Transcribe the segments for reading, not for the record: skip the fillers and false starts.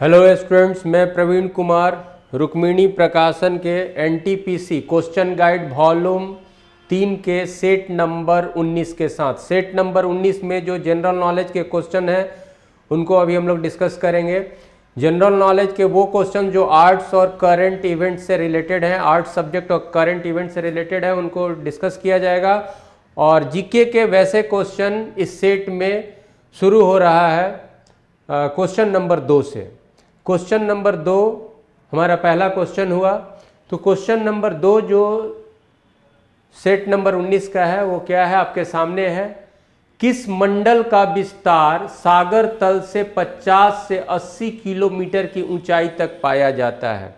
Hello students, मैं प्रवीण कुमार रुक्मिणी प्रकाशन के एनटीपीसी क्वेश्चन गाइड वॉल्यूम 3 के सेट नंबर 19 के साथ सेट नंबर 19 में जो जनरल नॉलेज के क्वेश्चन हैं उनको अभी हम लोग डिस्कस करेंगे। जनरल नॉलेज के वो क्वेश्चन जो आर्ट्स और करंट इवेंट से रिलेटेड हैं, आर्ट्स सब्जेक्ट और करंट इवेंट से रिलेटेड है, उनको डिस्कस किया जाएगा। और जीके के वैसे क्वेश्चन इस सेट में शुरू हो रहा है क्वेश्चन नंबर 2 से। क्वेश्चन नंबर 2 हमारा पहला क्वेश्चन हुआ। तो क्वेश्चन नंबर 2 जो सेट नंबर 19 का है वो क्या है, आपके सामने है। किस मंडल का विस्तार सागर तल से 50 से 80 किलोमीटर की ऊंचाई तक पाया जाता है?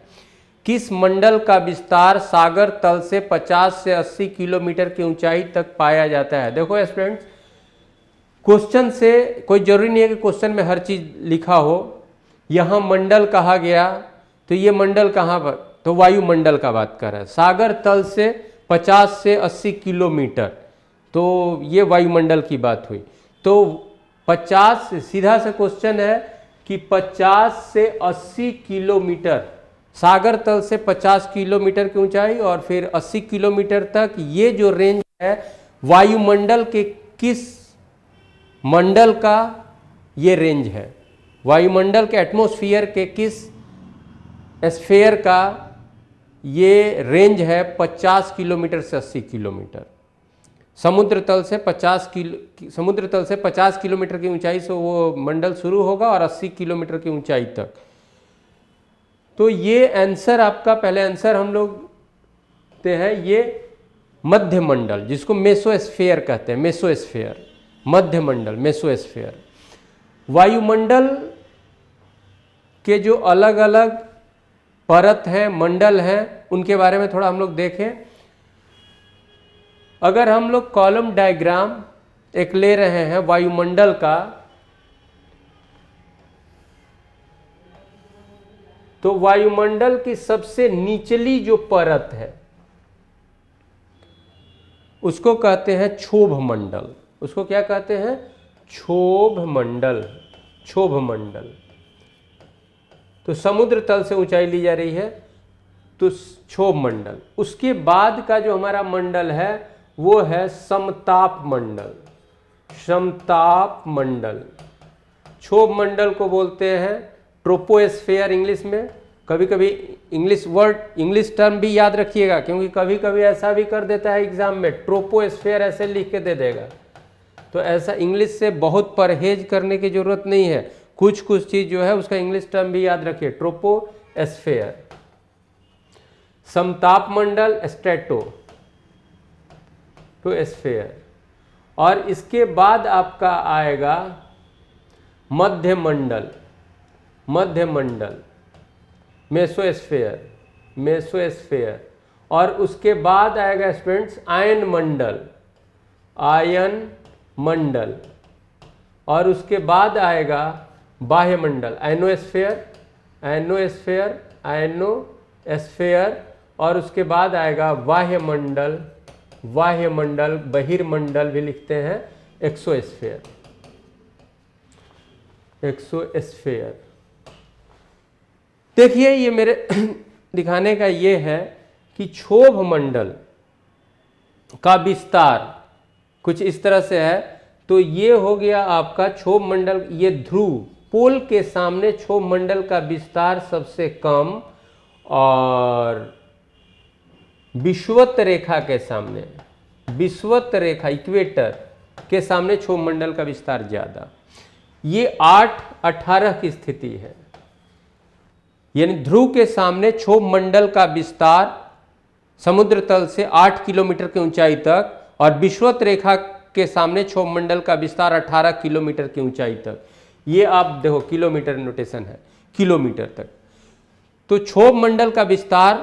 किस मंडल का विस्तार सागर तल से 50 से 80 किलोमीटर की ऊंचाई तक पाया जाता है? देखो स्टूडेंट्स, क्वेश्चन से कोई जरूरी नहीं है कि क्वेश्चन में हर चीज लिखा हो। यहाँ मंडल कहा गया तो ये मंडल कहाँ पर, तो वायुमंडल का बात कर रहा है। सागर तल से 50 से 80 किलोमीटर, तो ये वायुमंडल की बात हुई। तो 50 सीधा सा क्वेश्चन है कि 50 से 80 किलोमीटर, सागर तल से 50 किलोमीटर की ऊंचाई और फिर 80 किलोमीटर तक, ये जो रेंज है वायुमंडल के किस मंडल का ये रेंज है? वायुमंडल के एटमॉस्फेयर के किस स्फीयर का ये रेंज है? 50 किलोमीटर से 80 किलोमीटर। समुद्र तल से 50 किलोमीटर की ऊंचाई से वो मंडल शुरू होगा और 80 किलोमीटर की ऊंचाई तक। तो ये आंसर आपका, पहले आंसर हम लोग ते हैं ये मध्य मंडल, जिसको मेसोस्फीयर कहते हैं। मेसोस्फीयर, मध्य मंडल, मेसोस्फीयर। वायुमंडल के जो अलग अलग परत हैं, मंडल हैं, उनके बारे में थोड़ा हम लोग देखें। अगर हम लोग कॉलम डायग्राम एक ले रहे हैं वायुमंडल का, तो वायुमंडल की सबसे निचली जो परत है उसको कहते हैं क्षोभ मंडल। उसको क्या कहते हैं? क्षोभ मंडल। क्षोभ मंडल। तो समुद्र तल से ऊंचाई ली जा रही है तो क्षोभ मंडल। उसके बाद का जो हमारा मंडल है वो है समताप मंडल। समताप मंडल। क्षोभ मंडल को बोलते हैं ट्रोपोस्फीयर इंग्लिश में। कभी कभी इंग्लिश टर्म भी याद रखिएगा, क्योंकि कभी कभी ऐसा भी कर देता है एग्जाम में, ट्रोपोस्फीयर ऐसे लिख के दे देगा। तो ऐसा इंग्लिश से बहुत परहेज करने की जरूरत नहीं है। कुछ कुछ चीज जो है उसका इंग्लिश टर्म भी याद रखिए, ट्रोपोस्फीयर। समताप मंडल स्ट्रेटोस्फीयर। और इसके बाद आपका आएगा मध्य मंडल। मध्य मंडल, मेसोस्फीयर। मेसोस्फीयर। और उसके बाद आएगा स्टूडेंट्स आयन मंडल। आयन मंडल। और उसके बाद आएगा बाह्य मंडल, आयनोस्फीयर। Ionosphere, ionosphere. और उसके बाद आएगा बाह्य मंडल। बाह्य मंडल, बहिर्मंडल भी लिखते हैं, एक्सोस्फीयर। एक्सोस्फीयर। देखिए, ये मेरे दिखाने का ये है कि क्षोभ मंडल का विस्तार कुछ इस तरह से है। तो ये हो गया आपका क्षोभ मंडल। ये ध्रुव पोल के सामने क्षोभ मंडल का विस्तार सबसे कम, और विषुवत रेखा के सामने, विषुवत रेखा इक्वेटर के सामने क्षोभ मंडल का विस्तार ज्यादा। ये 8-18 की स्थिति है। यानी ध्रुव के सामने क्षोभ मंडल का विस्तार समुद्र तल से 8 किलोमीटर की ऊंचाई तक, और विषुवत रेखा के सामने क्षोभ मंडल का विस्तार 18 किलोमीटर की ऊंचाई तक। ये आप देखो किलोमीटर नोटेशन है, किलोमीटर तक। तो क्षोभ मंडल का विस्तार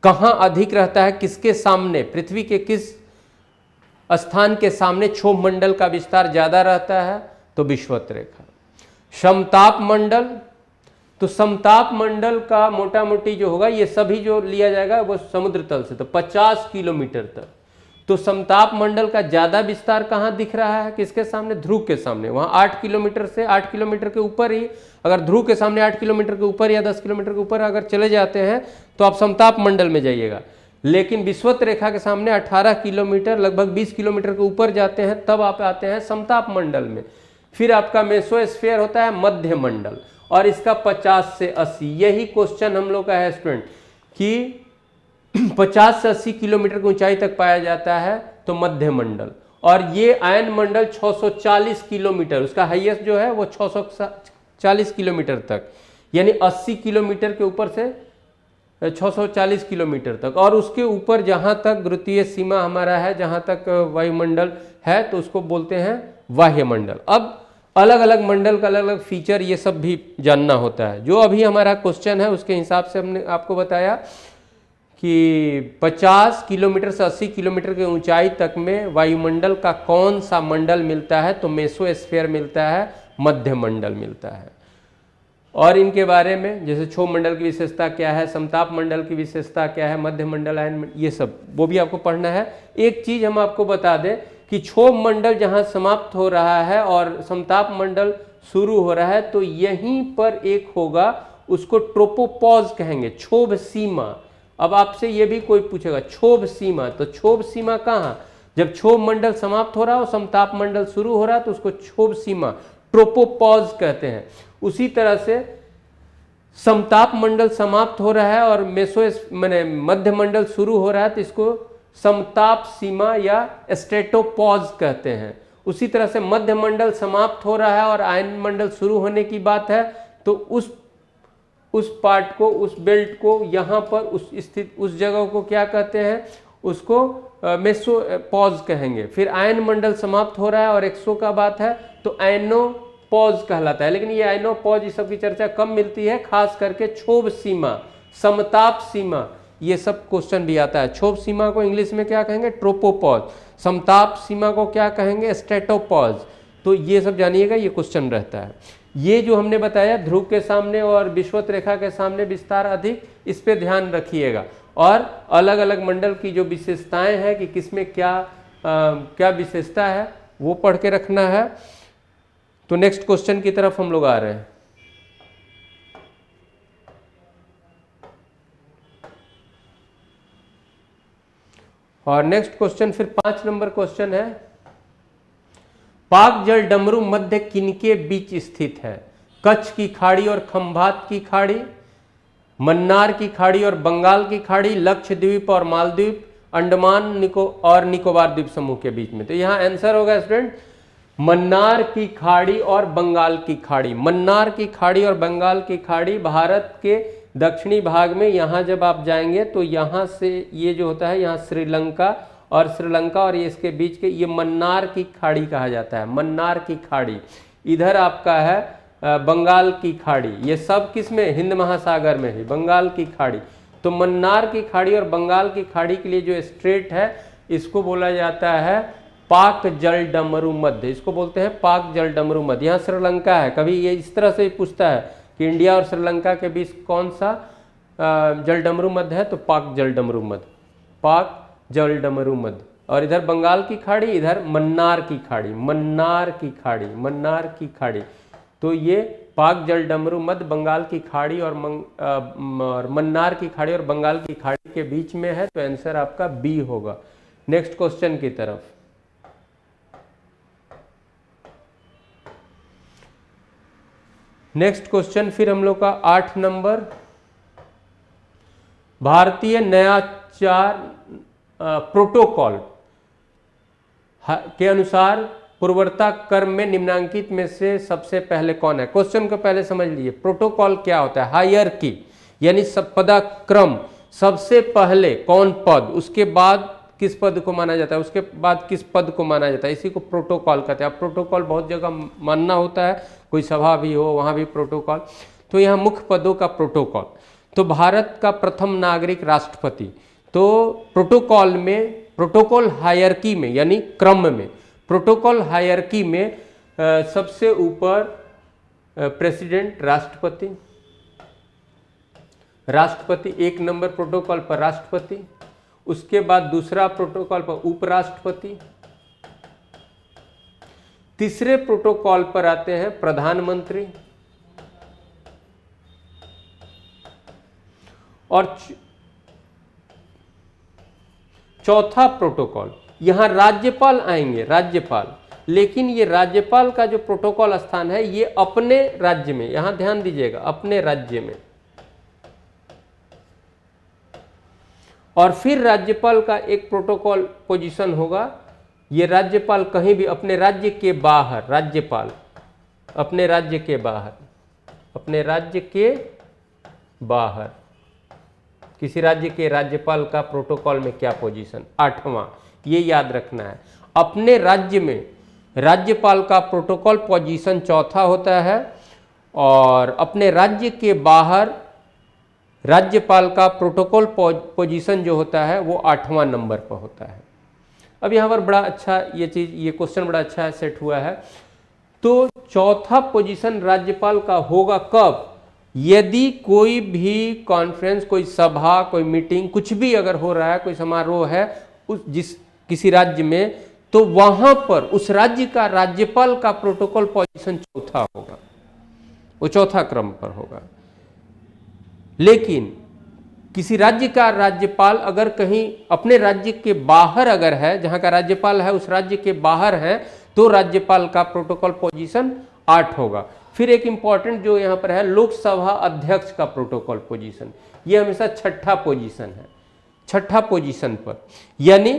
कहाँ अधिक रहता है, किसके सामने, पृथ्वी के किस स्थान के सामने क्षोभ मंडल का विस्तार ज्यादा रहता है? तो विषुवत रेखा। समताप मंडल, तो समताप मंडल का मोटा मोटी जो होगा, ये सभी जो लिया जाएगा वो समुद्र तल से, तो 50 किलोमीटर तक। तो समताप मंडल का ज्यादा विस्तार कहाँ दिख रहा है, किसके सामने, ध्रुव के सामने। वहां 8 किलोमीटर से 8 किलोमीटर के ऊपर ही, अगर ध्रुव के सामने 8 किलोमीटर के ऊपर या 10 किलोमीटर के ऊपर अगर चले जाते हैं तो आप समताप मंडल में जाइएगा। लेकिन विषुवत रेखा के सामने 18 किलोमीटर, लगभग 20 किलोमीटर के ऊपर जाते हैं तब आप आते हैं समताप मंडल में। फिर आपका मेसोस्फीयर होता है मध्य मंडल, और इसका 50 से 80, यही क्वेश्चन हम लोग का है स्टूडेंट कि 50 से 80 किलोमीटर की ऊंचाई तक पाया जाता है तो मध्य मंडल। और ये आयन मंडल 640 किलोमीटर, उसका हाईएस्ट जो है वो 640 किलोमीटर तक, यानी 80 किलोमीटर के ऊपर से 640 किलोमीटर तक, और उसके ऊपर जहां तक द्वितीय सीमा हमारा है, जहां तक वायुमंडल है, तो उसको बोलते हैं वाह्यमंडल। अब अलग अलग मंडल का अलग अलग फीचर ये सब भी जानना होता है। जो अभी हमारा क्वेश्चन है उसके हिसाब से हमने आपको बताया कि 50 किलोमीटर से 80 किलोमीटर की ऊंचाई तक में वायुमंडल का कौन सा मंडल मिलता है, तो मेसोस्फीयर मिलता है, मध्य मंडल मिलता है। और इनके बारे में जैसे क्षोभ मंडल की विशेषता क्या है, समताप मंडल की विशेषता क्या है, मध्य मंडल, आयन, ये सब वो भी आपको पढ़ना है। एक चीज हम आपको बता दें कि क्षोभ मंडल जहां समाप्त हो रहा है और समताप मंडल शुरू हो रहा है, तो यहीं पर एक होगा, उसको ट्रोपोपॉज कहेंगे, क्षोभ सीमा। अब आपसे ये भी कोई पूछेगा क्षोभ सीमा, तो क्षोभ सीमा कहाँ, जब क्षोभ मंडल समाप्त हो रहा हो, समताप मंडल शुरू हो रहा है, तो उसको क्षोभ सीमा, ट्रोपोपॉज कहते हैं। उसी तरह से समताप मंडल समाप्त हो रहा है और माने मध्य मंडल शुरू हो रहा है, तो इसको समताप सीमा या स्टेटोपॉज कहते हैं। उसी तरह से मध्य मंडल समाप्त हो रहा है और आयन मंडल शुरू होने की बात है, तो उस पार्ट को, उस बेल्ट को, यहाँ पर उस स्थित उस जगह को क्या कहते हैं, उसको मेसोपॉज कहेंगे। फिर आयन मंडल समाप्त हो रहा है और एक्सो का बात है, तो आयनोपॉज कहलाता है। लेकिन ये आयनोपॉज, इस सब की चर्चा कम मिलती है, खास करके क्षोभ सीमा, समताप सीमा, ये सब क्वेश्चन भी आता है। क्षोभ सीमा को इंग्लिश में क्या कहेंगे, ट्रोपोपॉज, समताप सीमा को क्या कहेंगे, स्टेटोपॉज। तो ये सब जानिएगा, ये क्वेश्चन रहता है। ये जो हमने बताया ध्रुव के सामने और विषुवत रेखा के सामने विस्तार अधिक, इस पे ध्यान रखिएगा। और अलग अलग मंडल की जो विशेषताएं हैं कि किसमें क्या विशेषता है, वो पढ़ के रखना है। तो नेक्स्ट क्वेश्चन की तरफ हम लोग आ रहे हैं। और नेक्स्ट क्वेश्चन फिर 5 नंबर क्वेश्चन है, पाक जल डमरू मध्य किनके बीच स्थित है, कच्छ की खाड़ी और खंभात की खाड़ी, मन्नार की खाड़ी और बंगाल की खाड़ी, लक्षद्वीप और मालदीव, अंडमान और निकोबार द्वीप समूह के बीच में। तो यहाँ आंसर होगा स्टूडेंट मन्नार की खाड़ी और बंगाल की खाड़ी। मन्नार की खाड़ी और बंगाल की खाड़ी भारत के दक्षिणी भाग में, यहाँ जब आप जाएंगे तो यहाँ से ये जो होता है, यहाँ श्रीलंका और ये इसके बीच के, ये मन्नार की खाड़ी कहा जाता है, मन्नार की खाड़ी। इधर आपका है बंगाल की खाड़ी, ये सब किस में, हिंद महासागर में है, बंगाल की खाड़ी। तो मन्नार की खाड़ी और बंगाल की खाड़ी के लिए जो स्ट्रेट है, इसको बोला जाता है पाक जल डमरू मध्य, इसको बोलते हैं पाक जल डमरू मध्य। यहाँ श्रीलंका है, कभी ये इस तरह से पूछता है कि इंडिया और श्रीलंका के बीच कौन सा जल डमरू मध्य है, तो पाक जल डमरू मध्य, पाक जल डमरू मध्य। और इधर बंगाल की खाड़ी, इधर मन्नार की खाड़ी, मन्नार की खाड़ी, मन्नार की खाड़ी। तो ये पाक जल डमरू मध्य बंगाल की खाड़ी और मन्नार की खाड़ी और बंगाल की खाड़ी के बीच में है, तो आंसर आपका बी होगा। नेक्स्ट क्वेश्चन की तरफ। नेक्स्ट क्वेश्चन फिर हम लोग का 8 नंबर, भारतीय नयाचार प्रोटोकॉल के अनुसार पूर्वता क्रम में निम्नांकित में से सबसे पहले कौन है। क्वेश्चन को पहले समझ लीजिए, प्रोटोकॉल क्या होता है, हायरकी यानी पदाक्रम, सबसे पहले कौन पद, उसके बाद किस पद को माना जाता है, उसके बाद किस पद को माना जाता है, इसी को प्रोटोकॉल कहते हैं। अब प्रोटोकॉल बहुत जगह मानना होता है, कोई सभा भी हो वहाँ भी प्रोटोकॉल। तो यहाँ मुख्य पदों का प्रोटोकॉल, तो भारत का प्रथम नागरिक राष्ट्रपति। तो प्रोटोकॉल में, प्रोटोकॉल हायरकी में यानी क्रम में, प्रोटोकॉल हायरकी में सबसे ऊपर प्रेसिडेंट, राष्ट्रपति 1 नंबर प्रोटोकॉल पर राष्ट्रपति, उसके बाद दूसरा प्रोटोकॉल पर उपराष्ट्रपति, तीसरे प्रोटोकॉल पर आते हैं प्रधानमंत्री, और चौथा प्रोटोकॉल यहां राज्यपाल आएंगे, राज्यपाल। लेकिन ये राज्यपाल का जो प्रोटोकॉल स्थान है ये अपने राज्य में, यहां ध्यान दीजिएगा, अपने राज्य में। और फिर राज्यपाल का एक प्रोटोकॉल पोजीशन होगा, ये राज्यपाल कहीं भी अपने राज्य के बाहर, राज्यपाल अपने राज्य के बाहर, अपने राज्य के बाहर किसी राज्य के राज्यपाल का प्रोटोकॉल में क्या पोजीशन, 8वां, ये याद रखना है। अपने राज्य में राज्यपाल का प्रोटोकॉल पोजीशन चौथा होता है, और अपने राज्य के बाहर राज्यपाल का प्रोटोकॉल पोजीशन जो होता है वो 8वां नंबर पर होता है। अब यहाँ पर बड़ा अच्छा ये चीज़, ये क्वेश्चन बड़ा अच्छा सेट हुआ है। तो चौथा पोजीशन राज्यपाल का होगा कब? यदि कोई भी कॉन्फ्रेंस, कोई सभा, कोई मीटिंग, कुछ भी अगर हो रहा है, कोई समारोह है उस किसी राज्य में, तो वहां पर उस राज्य का राज्यपाल का प्रोटोकॉल पोजीशन चौथा होगा, वो चौथा क्रम पर होगा। लेकिन किसी राज्य का राज्यपाल अगर कहीं अपने राज्य के बाहर अगर है, जहां का राज्यपाल है उस राज्य के बाहर है, तो राज्यपाल का प्रोटोकॉल पोजीशन 8 होगा। फिर एक इंपॉर्टेंट जो यहां पर है, लोकसभा अध्यक्ष का प्रोटोकॉल पोजीशन, ये हमेशा छठा पोजीशन है, छठा पोजीशन पर। यानी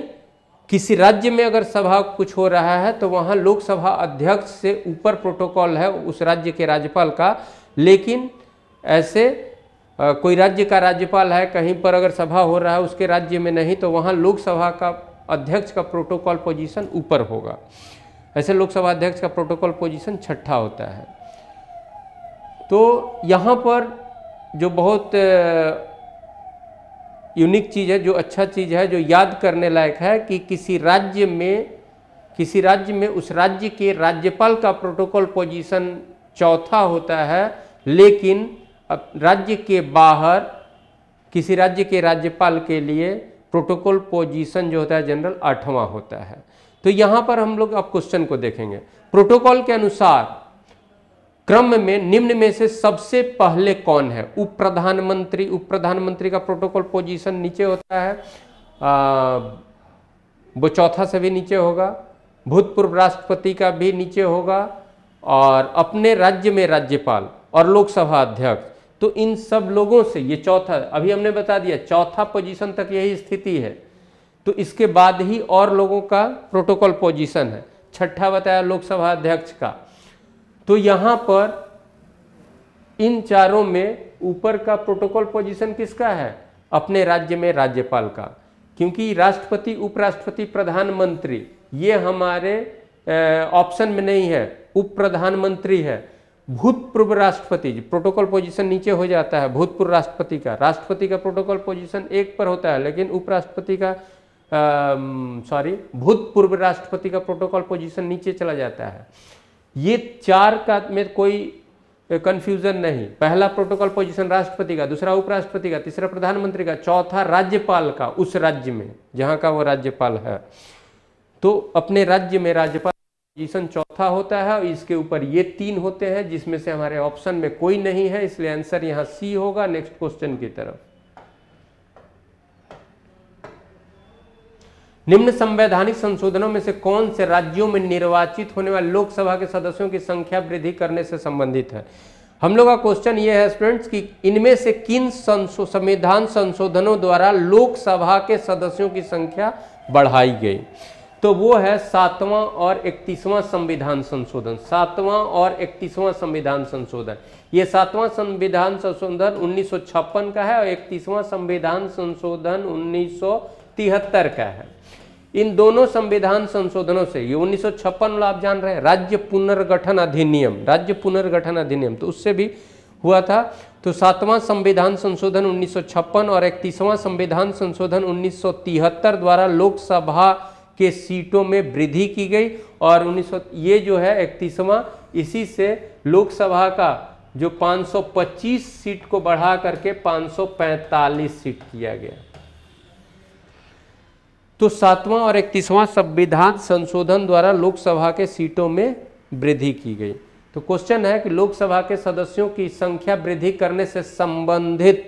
किसी राज्य में अगर सभा कुछ हो रहा है तो वहां लोकसभा अध्यक्ष से ऊपर प्रोटोकॉल है उस राज्य के राज्यपाल का। लेकिन ऐसे कोई राज्य का राज्यपाल है, कहीं पर अगर सभा हो रहा है उसके राज्य में नहीं, तो वहां लोकसभा का अध्यक्ष का प्रोटोकॉल पोजीशन ऊपर होगा। ऐसे लोकसभा अध्यक्ष का प्रोटोकॉल पोजीशन छठा होता है। तो यहाँ पर जो बहुत यूनिक चीज़ है, जो अच्छा चीज़ है, जो याद करने लायक है कि किसी राज्य में उस राज्य के राज्यपाल का प्रोटोकॉल पोजीशन चौथा होता है, लेकिन राज्य के बाहर किसी राज्य के राज्यपाल के लिए प्रोटोकॉल पोजीशन जो होता है जनरल 8वां होता है। तो यहाँ पर हम लोग अब क्वेश्चन को देखेंगे। प्रोटोकॉल के अनुसार क्रम में निम्न में से सबसे पहले कौन है? उप प्रधानमंत्री, उप प्रधानमंत्री का प्रोटोकॉल पोजीशन नीचे होता है, वो चौथा से भी नीचे होगा। भूतपूर्व राष्ट्रपति का भी नीचे होगा, और अपने राज्य में राज्यपाल और लोकसभा अध्यक्ष। तो इन सब लोगों से ये चौथा, अभी हमने बता दिया चौथा पोजीशन तक यही स्थिति है। तो इसके बाद ही और लोगों का प्रोटोकॉल पोजीशन है। छठा बताया लोकसभा अध्यक्ष का। तो यहाँ पर इन चारों में ऊपर का प्रोटोकॉल पोजीशन किसका है? अपने राज्य में राज्यपाल का, क्योंकि राष्ट्रपति, उपराष्ट्रपति, प्रधानमंत्री ये हमारे ऑप्शन में नहीं है, उप प्रधानमंत्री है। भूतपूर्व राष्ट्रपति प्रोटोकॉल पोजीशन नीचे हो जाता है भूतपूर्व राष्ट्रपति का। राष्ट्रपति का प्रोटोकॉल पोजीशन 1 पर होता है, लेकिन उपराष्ट्रपति का भूतपूर्व राष्ट्रपति का प्रोटोकॉल पोजीशन नीचे चला जाता है। ये चार का में कोई कंफ्यूजन नहीं। पहला प्रोटोकॉल पोजीशन राष्ट्रपति का, दूसरा उपराष्ट्रपति का, तीसरा प्रधानमंत्री का, चौथा राज्यपाल का उस राज्य में जहां का वो राज्यपाल है। तो अपने राज्य में राज्यपाल पोजीशन चौथा होता है, और इसके ऊपर ये 3 होते हैं, जिसमें से हमारे ऑप्शन में कोई नहीं है, इसलिए आंसर यहां सी होगा। नेक्स्ट क्वेश्चन की तरफ। निम्न संवैधानिक संशोधनों में से कौन से राज्यों में निर्वाचित होने वाले लोकसभा के सदस्यों की संख्या वृद्धि करने से संबंधित है? हम लोग का क्वेश्चन ये है स्टूडेंट्स कि इनमें से किन संविधान संशोधनों द्वारा लोकसभा के सदस्यों की संख्या बढ़ाई गई? तो वो है 7वां और 31वां संविधान संशोधन। 7वां और 31वां संविधान संशोधन। ये 7वां संविधान संशोधन 1956 का है और 31वां संविधान संशोधन 1973 का है। इन दोनों संविधान संशोधनों से, ये 1956 वाला आप जान रहे हैं, राज्य पुनर्गठन अधिनियम, राज्य पुनर्गठन अधिनियम, तो उससे भी हुआ था। तो 7वां संविधान संशोधन 1956 और 31वां संविधान संशोधन 1973 द्वारा लोकसभा के सीटों में वृद्धि की गई, और ये जो है 31वां, इसी से लोकसभा का जो 525 सीट को बढ़ा करके 545 सीट किया गया। तो 7वां और 31वां संविधान संशोधन द्वारा लोकसभा के सीटों में वृद्धि की गई। तो क्वेश्चन है कि लोकसभा के सदस्यों की संख्या वृद्धि करने से संबंधित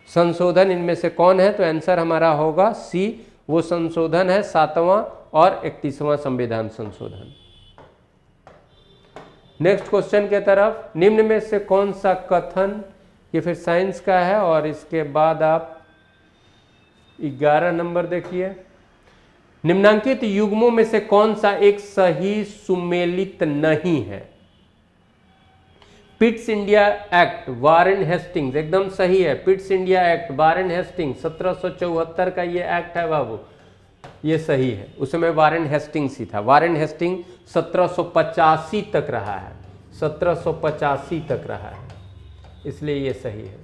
संशोधन इनमें से कौन है? तो आंसर हमारा होगा सी, वो संशोधन है 7वां और 31वां संविधान संशोधन। नेक्स्ट क्वेश्चन के तरफ, निम्न में से कौन सा कथन, ये फिर साइंस का है और इसके बाद आप 11 नंबर देखिए, निम्नांकित युग्मों में से कौन सा एक सही सुमेलित नहीं है? Pitt's India act, Warren Hastings, एकदम सही है। Pitt's India act, Warren Hastings 1774 का ये एक्ट है बाबू, ये सही है। उस समय वारेन हेस्टिंग्स ही था। वारेन हेस्टिंग 1785 तक रहा है, 1785 तक रहा है, इसलिए ये सही है।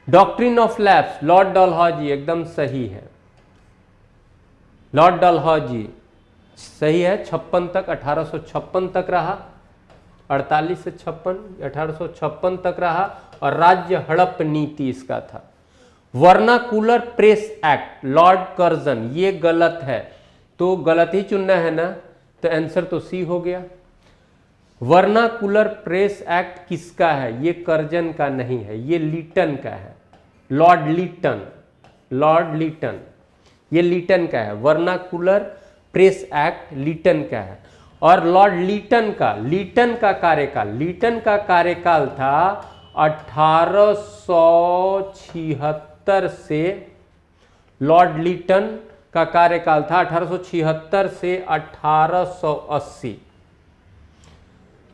Doctrine of lapse, Lord Dalhousie, एकदम सही है। लॉर्ड डलहौजी सही है, 56 तक, 1856 तक रहा, 48 से 56, 1856 तक रहा, और राज्य हड़प नीति इसका था। Vernacular press act, Lord Curzon, ये गलत है, तो गलत ही चुनना है ना, तो आंसर तो सी हो गया। वर्नाकुलर प्रेस एक्ट किसका है? ये कर्जन का नहीं है, ये लीटन का है, लॉर्ड लीटन, लॉर्ड लीटन, ये लीटन का है। वर्नाकुलर प्रेस एक्ट लीटन का है। और लॉर्ड लीटन का कार्यकाल था 1876 से, लॉर्ड लीटन का कार्यकाल था 1876 से 1880।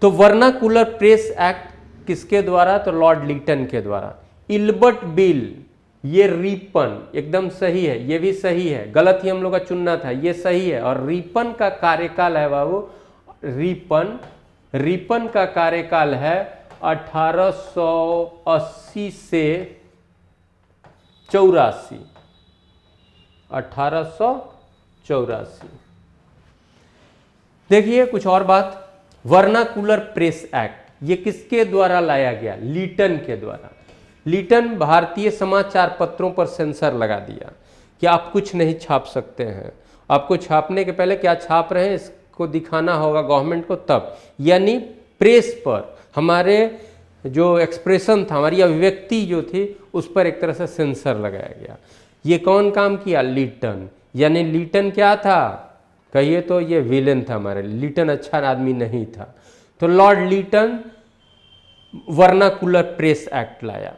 तो वर्नाकुलर प्रेस एक्ट किसके द्वारा? तो लॉर्ड लीटन के द्वारा। इल्बर्ट बिल, ये रीपन, एकदम सही है, ये भी सही है, गलत ही हम लोग का चुनना था, ये सही है। और रीपन का कार्यकाल है बाबू, रीपन का कार्यकाल है 1880 से 84, 1884। देखिए कुछ और बात, वर्नाकुलर प्रेस एक्ट ये किसके द्वारा लाया गया? लीटन के द्वारा। लीटन भारतीय समाचार पत्रों पर सेंसर लगा दिया कि आप कुछ नहीं छाप सकते हैं, आपको छापने के पहले क्या छाप रहे हैं इसको दिखाना होगा गवर्नमेंट को तब, यानी प्रेस पर हमारे जो एक्सप्रेशन था, हमारी अभिव्यक्ति जो थी, उस पर एक तरह से सेंसर लगाया गया। ये कौन काम किया? लीटन। यानी लीटन क्या था? कहिए तो ये विलेन था हमारे, लीटन अच्छा आदमी नहीं था। तो lord Lytton vernacular press act लाया,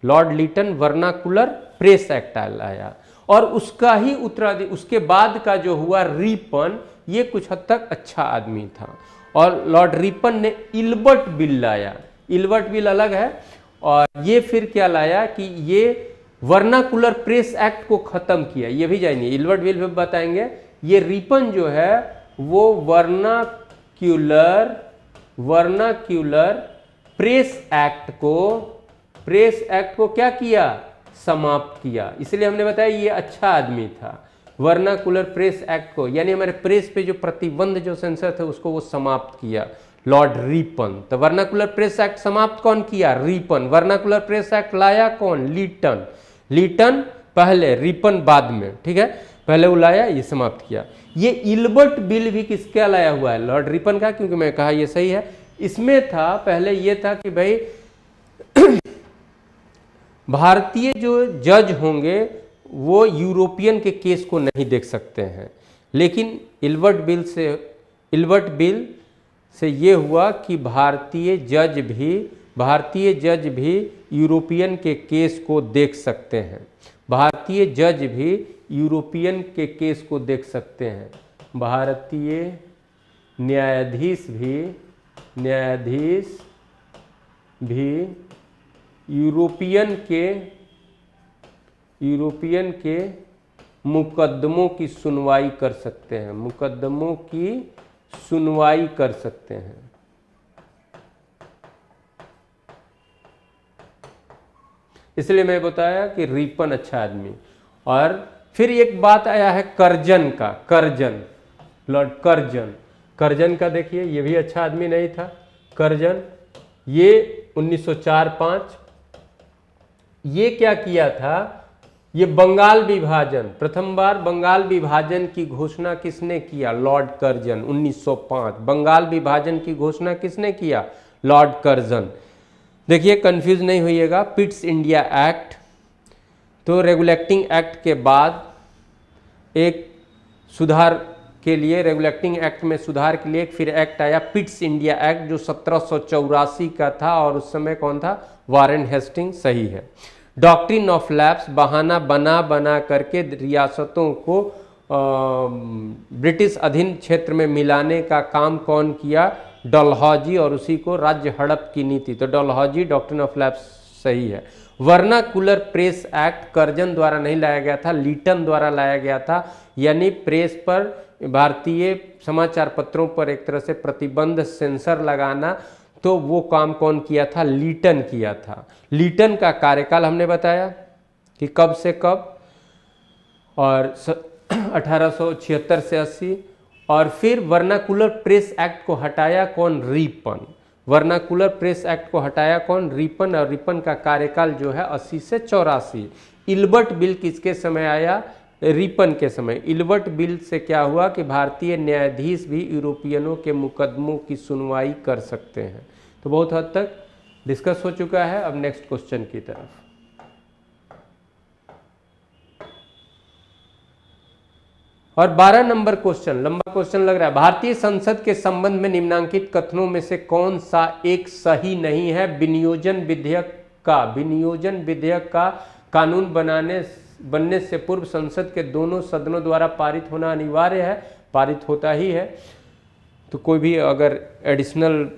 lord Lytton vernacular press act लाया। और उसका ही उत्तराधिकारी, उसके बाद का जो हुआ रीपन, ये कुछ हद तक अच्छा आदमी था। और लॉर्ड रीपन ने इल्बर्ट बिल लाया, इल्बर्ट बिल अलग है। और ये फिर क्या लाया कि ये वर्नाकुलर प्रेस एक्ट को खत्म किया, ये भी जानिए, इल्बर्ट बिल भी बताएंगे। ये रीपन जो है वो वर्नाक्यूलर प्रेस एक्ट को क्या किया? समाप्त किया। इसलिए हमने बताया ये अच्छा आदमी था। वर्नाकुलर प्रेस एक्ट को, यानी हमारे प्रेस पे जो प्रतिबंध जो सेंसर थे उसको वो समाप्त किया लॉर्ड रीपन। तो वर्नाकुलर प्रेस एक्ट समाप्त कौन किया? रीपन। वर्नाकुलर प्रेस एक्ट लाया कौन? लीटन। लीटन पहले, रीपन बाद में, ठीक है, पहले वो लाया, ये समाप्त किया। ये इल्बर्ट बिल भी किसका लाया हुआ है? लॉर्ड रीपन का, क्योंकि मैं कहा ये सही है। इसमें था, पहले ये था कि भाई भारतीय जो जज होंगे वो यूरोपियन के केस को नहीं देख सकते हैं, लेकिन इल्बर्ट बिल से ये हुआ कि भारतीय जज भी यूरोपियन के केस को देख सकते हैं। भारतीय जज भी यूरोपियन के केस को देख सकते हैं। भारतीय न्यायाधीश भी यूरोपियन के मुकदमों की सुनवाई कर सकते हैं, मुकदमों की सुनवाई कर सकते हैं। इसलिए मैं बताया कि रीपन अच्छा आदमी। और फिर एक बात आया है कर्जन का, लॉर्ड कर्जन का देखिए, ये भी अच्छा आदमी नहीं था। कर्जन ये 1904-5, ये क्या किया था? ये बंगाल विभाजन, प्रथम बार बंगाल विभाजन की घोषणा किसने किया? Lord Curzon, 1905। बंगाल विभाजन की घोषणा किसने किया? Lord Curzon. देखिए कंफ्यूज नहीं होइएगा, पिट्स इंडिया एक्ट, तो रेगुलेटिंग एक्ट के बाद एक सुधार के लिए, रेगुलेटिंग एक्ट में सुधार के लिए फिर एक्ट आया पिट्स इंडिया एक्ट, जो 1784 का था, और उस समय कौन था? Warren Hasting. सही है। डॉक्ट्रिन ऑफ लैप्स, बहाना बना करके रियासतों को ब्रिटिश अधीन क्षेत्र में मिलाने का काम कौन किया? डलहौजी, और उसी को राज्य हड़प की नीति, तो डलहौजी डॉक्ट्रिन ऑफ लैप्स सही है। वर्नाकुलर प्रेस एक्ट कर्जन द्वारा नहीं लाया गया था, लीटन द्वारा लाया गया था, यानी प्रेस पर, भारतीय समाचार पत्रों पर एक तरह से प्रतिबंध, सेंसर लगाना, तो वो काम कौन किया था? लीटन किया था। लीटन का कार्यकाल हमने बताया कि कब से कब, और 1876 से 80। और फिर वर्नाकुलर प्रेस एक्ट को हटाया कौन? रिपन। वर्नाकुलर प्रेस एक्ट को हटाया कौन? रिपन, और रिपन का कार्यकाल जो है 80 से 84। इल्बर्ट बिल किसके समय आया? रिपन के समय। इल्बर्ट बिल से क्या हुआ कि भारतीय न्यायाधीश भी यूरोपियनों के मुकदमों की सुनवाई कर सकते हैं। तो बहुत हद तक डिस्कस हो चुका है। अब नेक्स्ट क्वेश्चन की तरफ। और 12 नंबर क्वेश्चन, लंबा क्वेश्चन लग रहा है। भारतीय संसद के संबंध में निम्नांकित कथनों में से कौन सा एक सही नहीं है? विनियोजन विधेयक का कानून बनने से पूर्व संसद के दोनों सदनों द्वारा पारित होना अनिवार्य है। पारित होता ही है। तो कोई भी अगर एडिशनल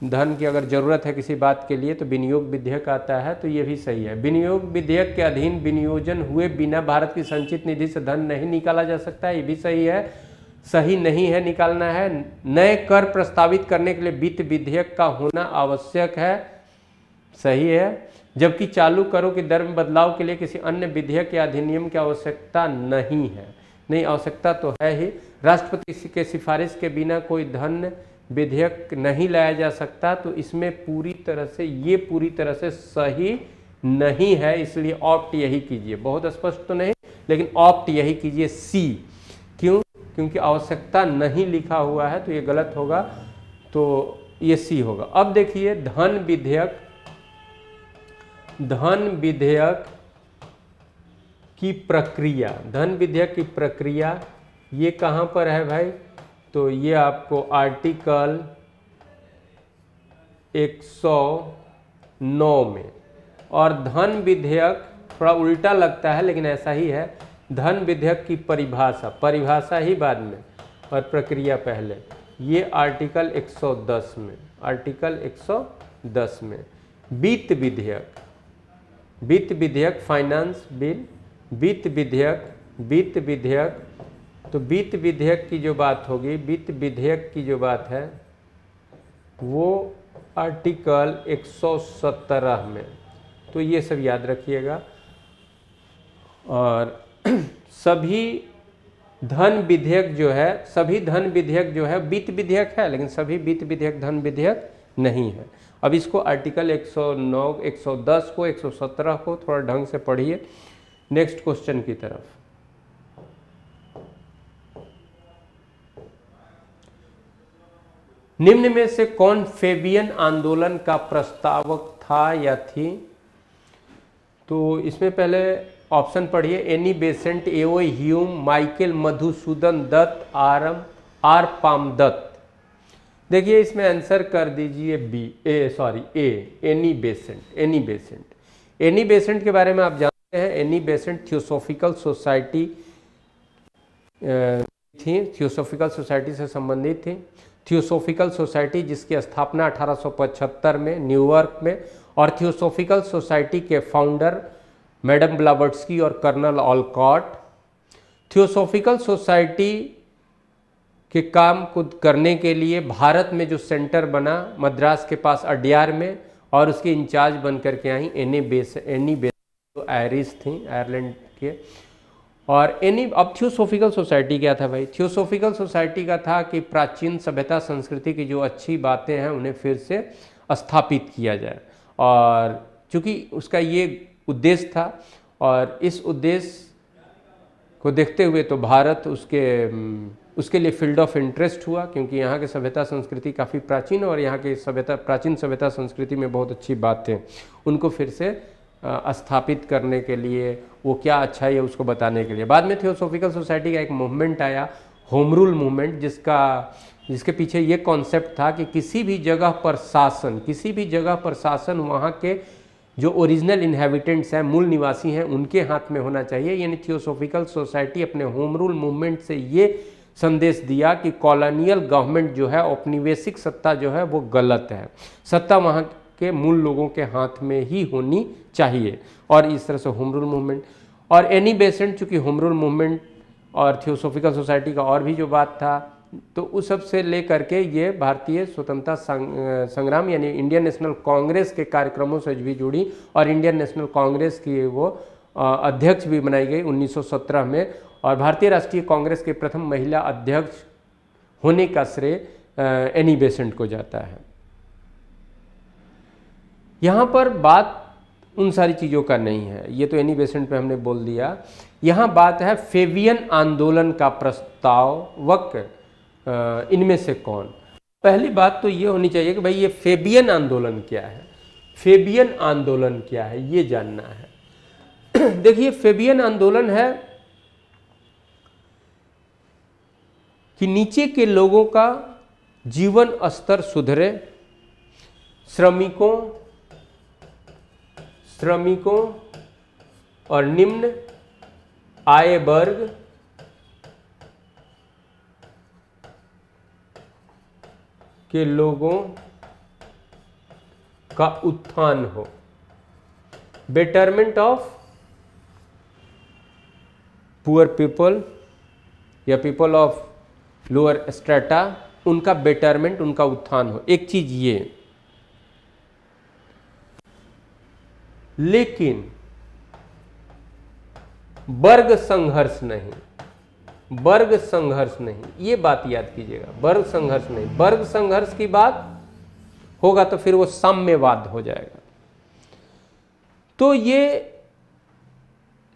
धन की अगर जरूरत है किसी बात के लिए तो विनियोग विधेयक आता है, तो ये भी सही है। विनियोग विधेयक के अधीन विनियोजन हुए बिना भारत की संचित निधि से धन नहीं निकाला जा सकता, ये भी सही है। सही नहीं है, निकालना है। नए कर प्रस्तावित करने के लिए वित्त विधेयक का होना आवश्यक है, सही है। जबकि चालू करों की दर में बदलाव के लिए किसी अन्य विधेयक या अधिनियम की आवश्यकता नहीं है। नहीं, आवश्यकता तो है ही। राष्ट्रपति के सिफारिश के बिना कोई धन विधेयक नहीं लाया जा सकता, तो इसमें पूरी तरह से सही नहीं है, इसलिए ऑप्ट यही कीजिए। बहुत स्पष्ट तो नहीं, लेकिन ऑप्ट यही कीजिए, सी। क्यों? क्योंकि आवश्यकता नहीं लिखा हुआ है, तो ये गलत होगा, तो ये सी होगा। अब देखिए धन विधेयक की प्रक्रिया, ये कहाँ पर है भाई? तो ये आपको आर्टिकल 109 में। और धन विधेयक थोड़ा उल्टा लगता है, लेकिन ऐसा ही है। धन विधेयक की परिभाषा ही बाद में और प्रक्रिया पहले। ये आर्टिकल 110 में, आर्टिकल 110 में। वित्त विधेयक, फाइनेंस बिल, वित्त विधेयक। तो वित्त विधेयक की जो बात होगी, वित्त विधेयक की जो बात है वो आर्टिकल 117 में। तो ये सब याद रखिएगा। और सभी धन विधेयक जो है वित्त विधेयक है, लेकिन सभी वित्त विधेयक धन विधेयक नहीं है। अब इसको आर्टिकल 109, 110 को, 117 को थोड़ा ढंग से पढ़िए। नेक्स्ट क्वेश्चन की तरफ। निम्न में से कौन फेबियन आंदोलन का प्रस्तावक था या थी? तो इसमें पहले ऑप्शन पढ़िए। Annie Besant, AO Hume, Michael Madhusudan Dutt, R Palme Dutt. देखिए इसमें आंसर कर दीजिए एनी बेसेंट के बारे में आप जानते हैं। एनी बेसेंट थियोसॉफिकल सोसाइटी थी, थियोसॉफिकल सोसाइटी से संबंधित थी। थियोसॉफिकल सोसाइटी जिसकी स्थापना 1875 में न्यूयॉर्क में, और थियोसॉफिकल सोसाइटी के फाउंडर मैडम ब्लावर्ट्स्की और कर्नल ऑलकॉट। थियोसॉफिकल सोसाइटी के काम को करने के लिए भारत में जो सेंटर बना मद्रास के पास अड्यार में, और उसके इंचार्ज बन करके आई एनी बेसेंट, जो आयरिश थी, आयरलैंड के। और अब थियोसॉफिकल सोसाइटी क्या था भाई? थियोसॉफिकल सोसाइटी का था कि प्राचीन सभ्यता संस्कृति की जो अच्छी बातें हैं उन्हें फिर से स्थापित किया जाए, और चूँकि उसका ये उद्देश्य था। और इस उद्देश्य को देखते हुए तो भारत उसके लिए फील्ड ऑफ इंटरेस्ट हुआ, क्योंकि यहाँ की सभ्यता संस्कृति काफ़ी प्राचीन और यहाँ की प्राचीन सभ्यता संस्कृति में बहुत अच्छी बात है, उनको फिर से स्थापित करने के लिए, वो क्या अच्छा है उसको बताने के लिए। बाद में थियोसॉफिकल सोसाइटी का एक मूवमेंट आया, होम रूल मूवमेंट, जिसके पीछे ये कॉन्सेप्ट था कि किसी भी जगह पर शासन वहाँ के जो ओरिजिनल इन्हेबिटेंट्स हैं, मूल निवासी हैं, उनके हाथ में होना चाहिए। यानी थियोसॉफिकल सोसाइटी अपने होम रूल मूवमेंट से ये संदेश दिया कि कॉलोनियल गवर्नमेंट जो है, औपनिवेशिक सत्ता जो है वो गलत है, सत्ता वहाँ के मूल लोगों के हाथ में ही होनी चाहिए। और इस तरह से होम रूल मूवमेंट और एनी बेसेंट, चूँकि होम रूल मूवमेंट और थियोसॉफिकल सोसाइटी का और भी जो बात था, तो उस सब से लेकर के ये भारतीय स्वतंत्रता संग्राम यानी इंडियन नेशनल कांग्रेस के कार्यक्रमों से भी जुड़ी और इंडियन नेशनल कांग्रेस की वो अध्यक्ष भी बनाई गई 1917 में। और भारतीय राष्ट्रीय कांग्रेस के प्रथम महिला अध्यक्ष होने का श्रेय एनी बेसेंट को जाता है। यहाँ पर बात उन सारी चीज़ों का नहीं है, ये तो एनी बेसेंट पे हमने बोल दिया। यहाँ बात है फेबियन आंदोलन का प्रस्तावक इनमें से कौन। पहली बात तो ये होनी चाहिए कि भाई ये फेबियन आंदोलन क्या है, फेबियन आंदोलन क्या है, ये जानना है। देखिए, फेबियन आंदोलन है कि नीचे के लोगों का जीवन स्तर सुधरे, श्रमिकों और निम्न आय वर्ग के लोगों का उत्थान हो, बेटरमेंट ऑफ पुअर पीपल या पीपल ऑफ लोअर स्ट्रेटा, उनका बेटरमेंट, उनका उत्थान हो। एक चीज ये, लेकिन वर्ग संघर्ष नहीं, वर्ग संघर्ष नहीं, ये बात याद कीजिएगा, वर्ग संघर्ष नहीं। वर्ग संघर्ष की बात होगा तो फिर वो साम्यवाद हो जाएगा। तो ये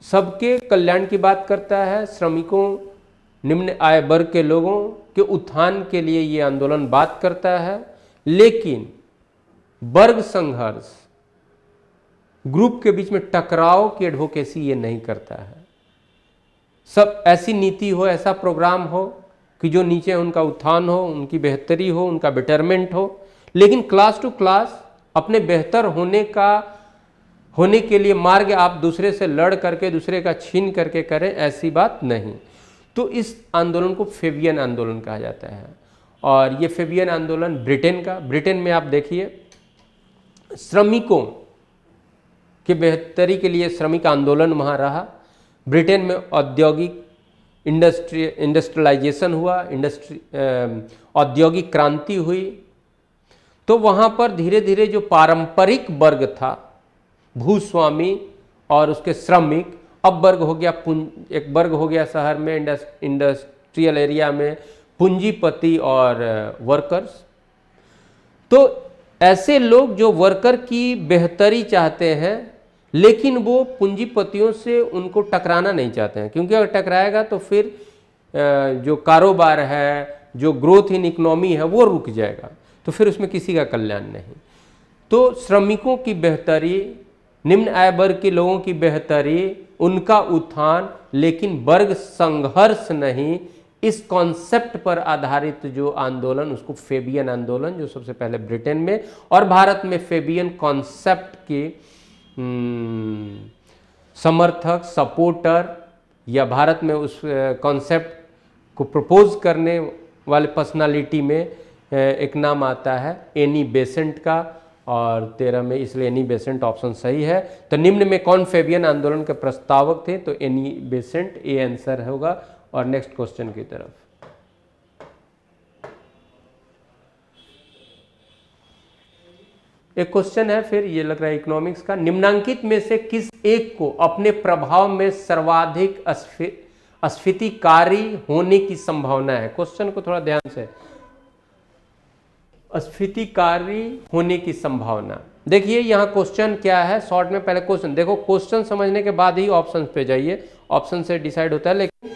सबके कल्याण की बात करता है, श्रमिकों, निम्न आय वर्ग के लोगों के उत्थान के लिए ये आंदोलन बात करता है, लेकिन वर्ग संघर्ष, ग्रुप के बीच में टकराव की एडवोकेसी ये नहीं करता है। सब ऐसी नीति हो, ऐसा प्रोग्राम हो कि जो नीचे उनका उत्थान हो, उनकी बेहतरी हो, उनका बेटरमेंट हो, लेकिन क्लास टू क्लास अपने बेहतर होने के लिए मार्ग आप दूसरे से लड़ करके, दूसरे का छीन करके करें, ऐसी बात नहीं। तो इस आंदोलन को फेबियन आंदोलन कहा जाता है। और ये फेबियन आंदोलन ब्रिटेन में आप देखिए, श्रमिकों के बेहतरी के लिए श्रमिक आंदोलन वहाँ रहा। ब्रिटेन में औद्योगिक इंडस्ट्रियलाइजेशन हुआ, औद्योगिक क्रांति हुई, तो वहाँ पर धीरे धीरे जो पारंपरिक वर्ग था, भूस्वामी और उसके श्रमिक, अब वर्ग हो गया, एक वर्ग हो गया शहर में, इंडस्ट्रियल एरिया में पूंजीपति और वर्कर्स। तो ऐसे लोग जो वर्कर की बेहतरी चाहते हैं, लेकिन वो पूंजीपतियों से उनको टकराना नहीं चाहते हैं, क्योंकि अगर टकराएगा तो फिर जो कारोबार है, जो ग्रोथ इन इकोनॉमी है, वो रुक जाएगा, तो फिर उसमें किसी का कल्याण नहीं। तो श्रमिकों की बेहतरी, निम्न आय वर्ग के लोगों की बेहतरी, उनका उत्थान, लेकिन वर्ग संघर्ष नहीं, इस कॉन्सेप्ट पर आधारित जो आंदोलन, उसको फेबियन आंदोलन, जो सबसे पहले ब्रिटेन में और भारत में फेबियन कॉन्सेप्ट की समर्थक, सपोर्टर, या भारत में उस कॉन्सेप्ट को प्रपोज करने वाले पर्सनालिटी में एक नाम आता है एनी बेसेंट का, और 13 में इसलिए एनी बेसेंट ऑप्शन सही है। तो निम्न में कौन फेबियन आंदोलन के प्रस्तावक थे, तो एनी बेसेंट, ए आंसर होगा। और नेक्स्ट क्वेश्चन की तरफ, एक क्वेश्चन है फिर, ये लग रहा है इकोनॉमिक्स का। निम्नांकित में से किस एक को अपने प्रभाव में सर्वाधिक अस्फीतिकारी होने की संभावना है? क्वेश्चन को थोड़ा ध्यान से, अस्फीतिकारी होने की संभावना। देखिए यहाँ क्वेश्चन क्या है, शॉर्ट में पहले क्वेश्चन देखो, क्वेश्चन समझने के बाद ही ऑप्शन पे जाइए, ऑप्शन से डिसाइड होता है, लेकिन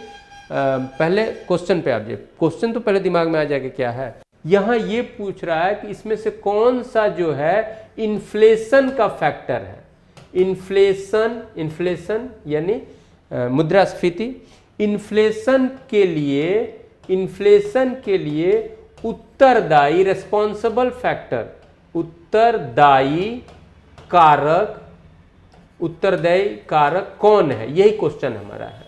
पहले क्वेश्चन पे आप जाइए। क्वेश्चन तो पहले दिमाग में आ जाएगा क्या है। यहाँ ये पूछ रहा है कि इसमें से कौन सा जो है इन्फ्लेशन का फैक्टर है। इन्फ्लेशन यानी मुद्रास्फीति, इन्फ्लेशन के लिए उत्तरदायी, रेस्पॉन्सिबल फैक्टर, उत्तरदायी कारक कौन है, यही क्वेश्चन हमारा है।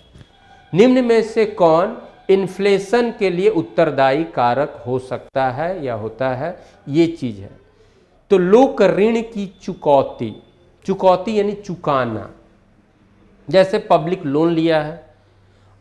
निम्न में से कौन इन्फ्लेशन के लिए उत्तरदायी कारक हो सकता है या होता है, ये चीज है। तो लोक ऋण की चुकौती यानी चुकाना, जैसे पब्लिक लोन लिया है,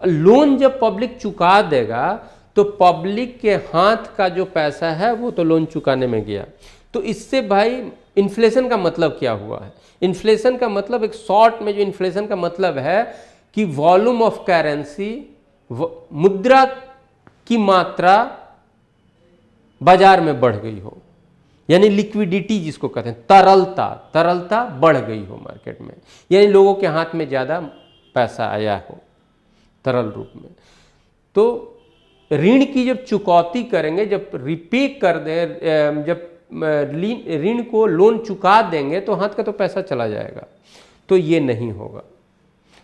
लोन जब पब्लिक चुका देगा तो पब्लिक के हाथ का जो पैसा है वो तो लोन चुकाने में गया। तो इससे भाई इन्फ्लेशन का मतलब क्या हुआ है। इन्फ्लेशन का मतलब, एक शॉर्ट में जो इन्फ्लेशन का मतलब है कि वॉल्यूम ऑफ करेंसी, मुद्रा की मात्रा बाजार में बढ़ गई हो, यानी लिक्विडिटी जिसको कहते हैं, तरलता बढ़ गई हो मार्केट में, यानी लोगों के हाथ में ज़्यादा पैसा आया हो तरल रूप में। तो ऋण की जब चुकौती करेंगे, जब रिपे कर दें, जब ऋण को लोन चुका देंगे तो हाथ का तो पैसा चला जाएगा, तो ये नहीं होगा।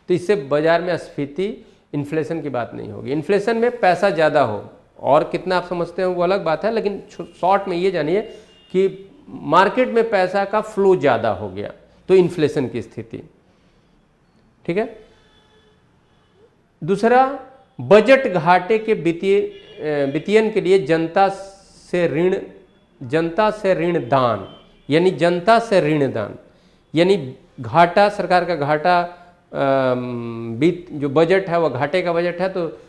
तो इससे बाजार में अस्फीति, इन्फ्लेशन की बात नहीं होगी। इन्फ्लेशन में पैसा ज़्यादा हो, और कितना आप समझते हैं वो अलग बात है, लेकिन शॉर्ट में ये जानिए कि मार्केट में पैसा का फ्लो ज़्यादा हो गया तो इन्फ्लेशन की स्थिति, ठीक है। दूसरा, बजट घाटे के वित्तीयन के लिए जनता से ऋण दान, यानी घाटा, सरकार का घाटा, जो बजट है वो घाटे का बजट है, तो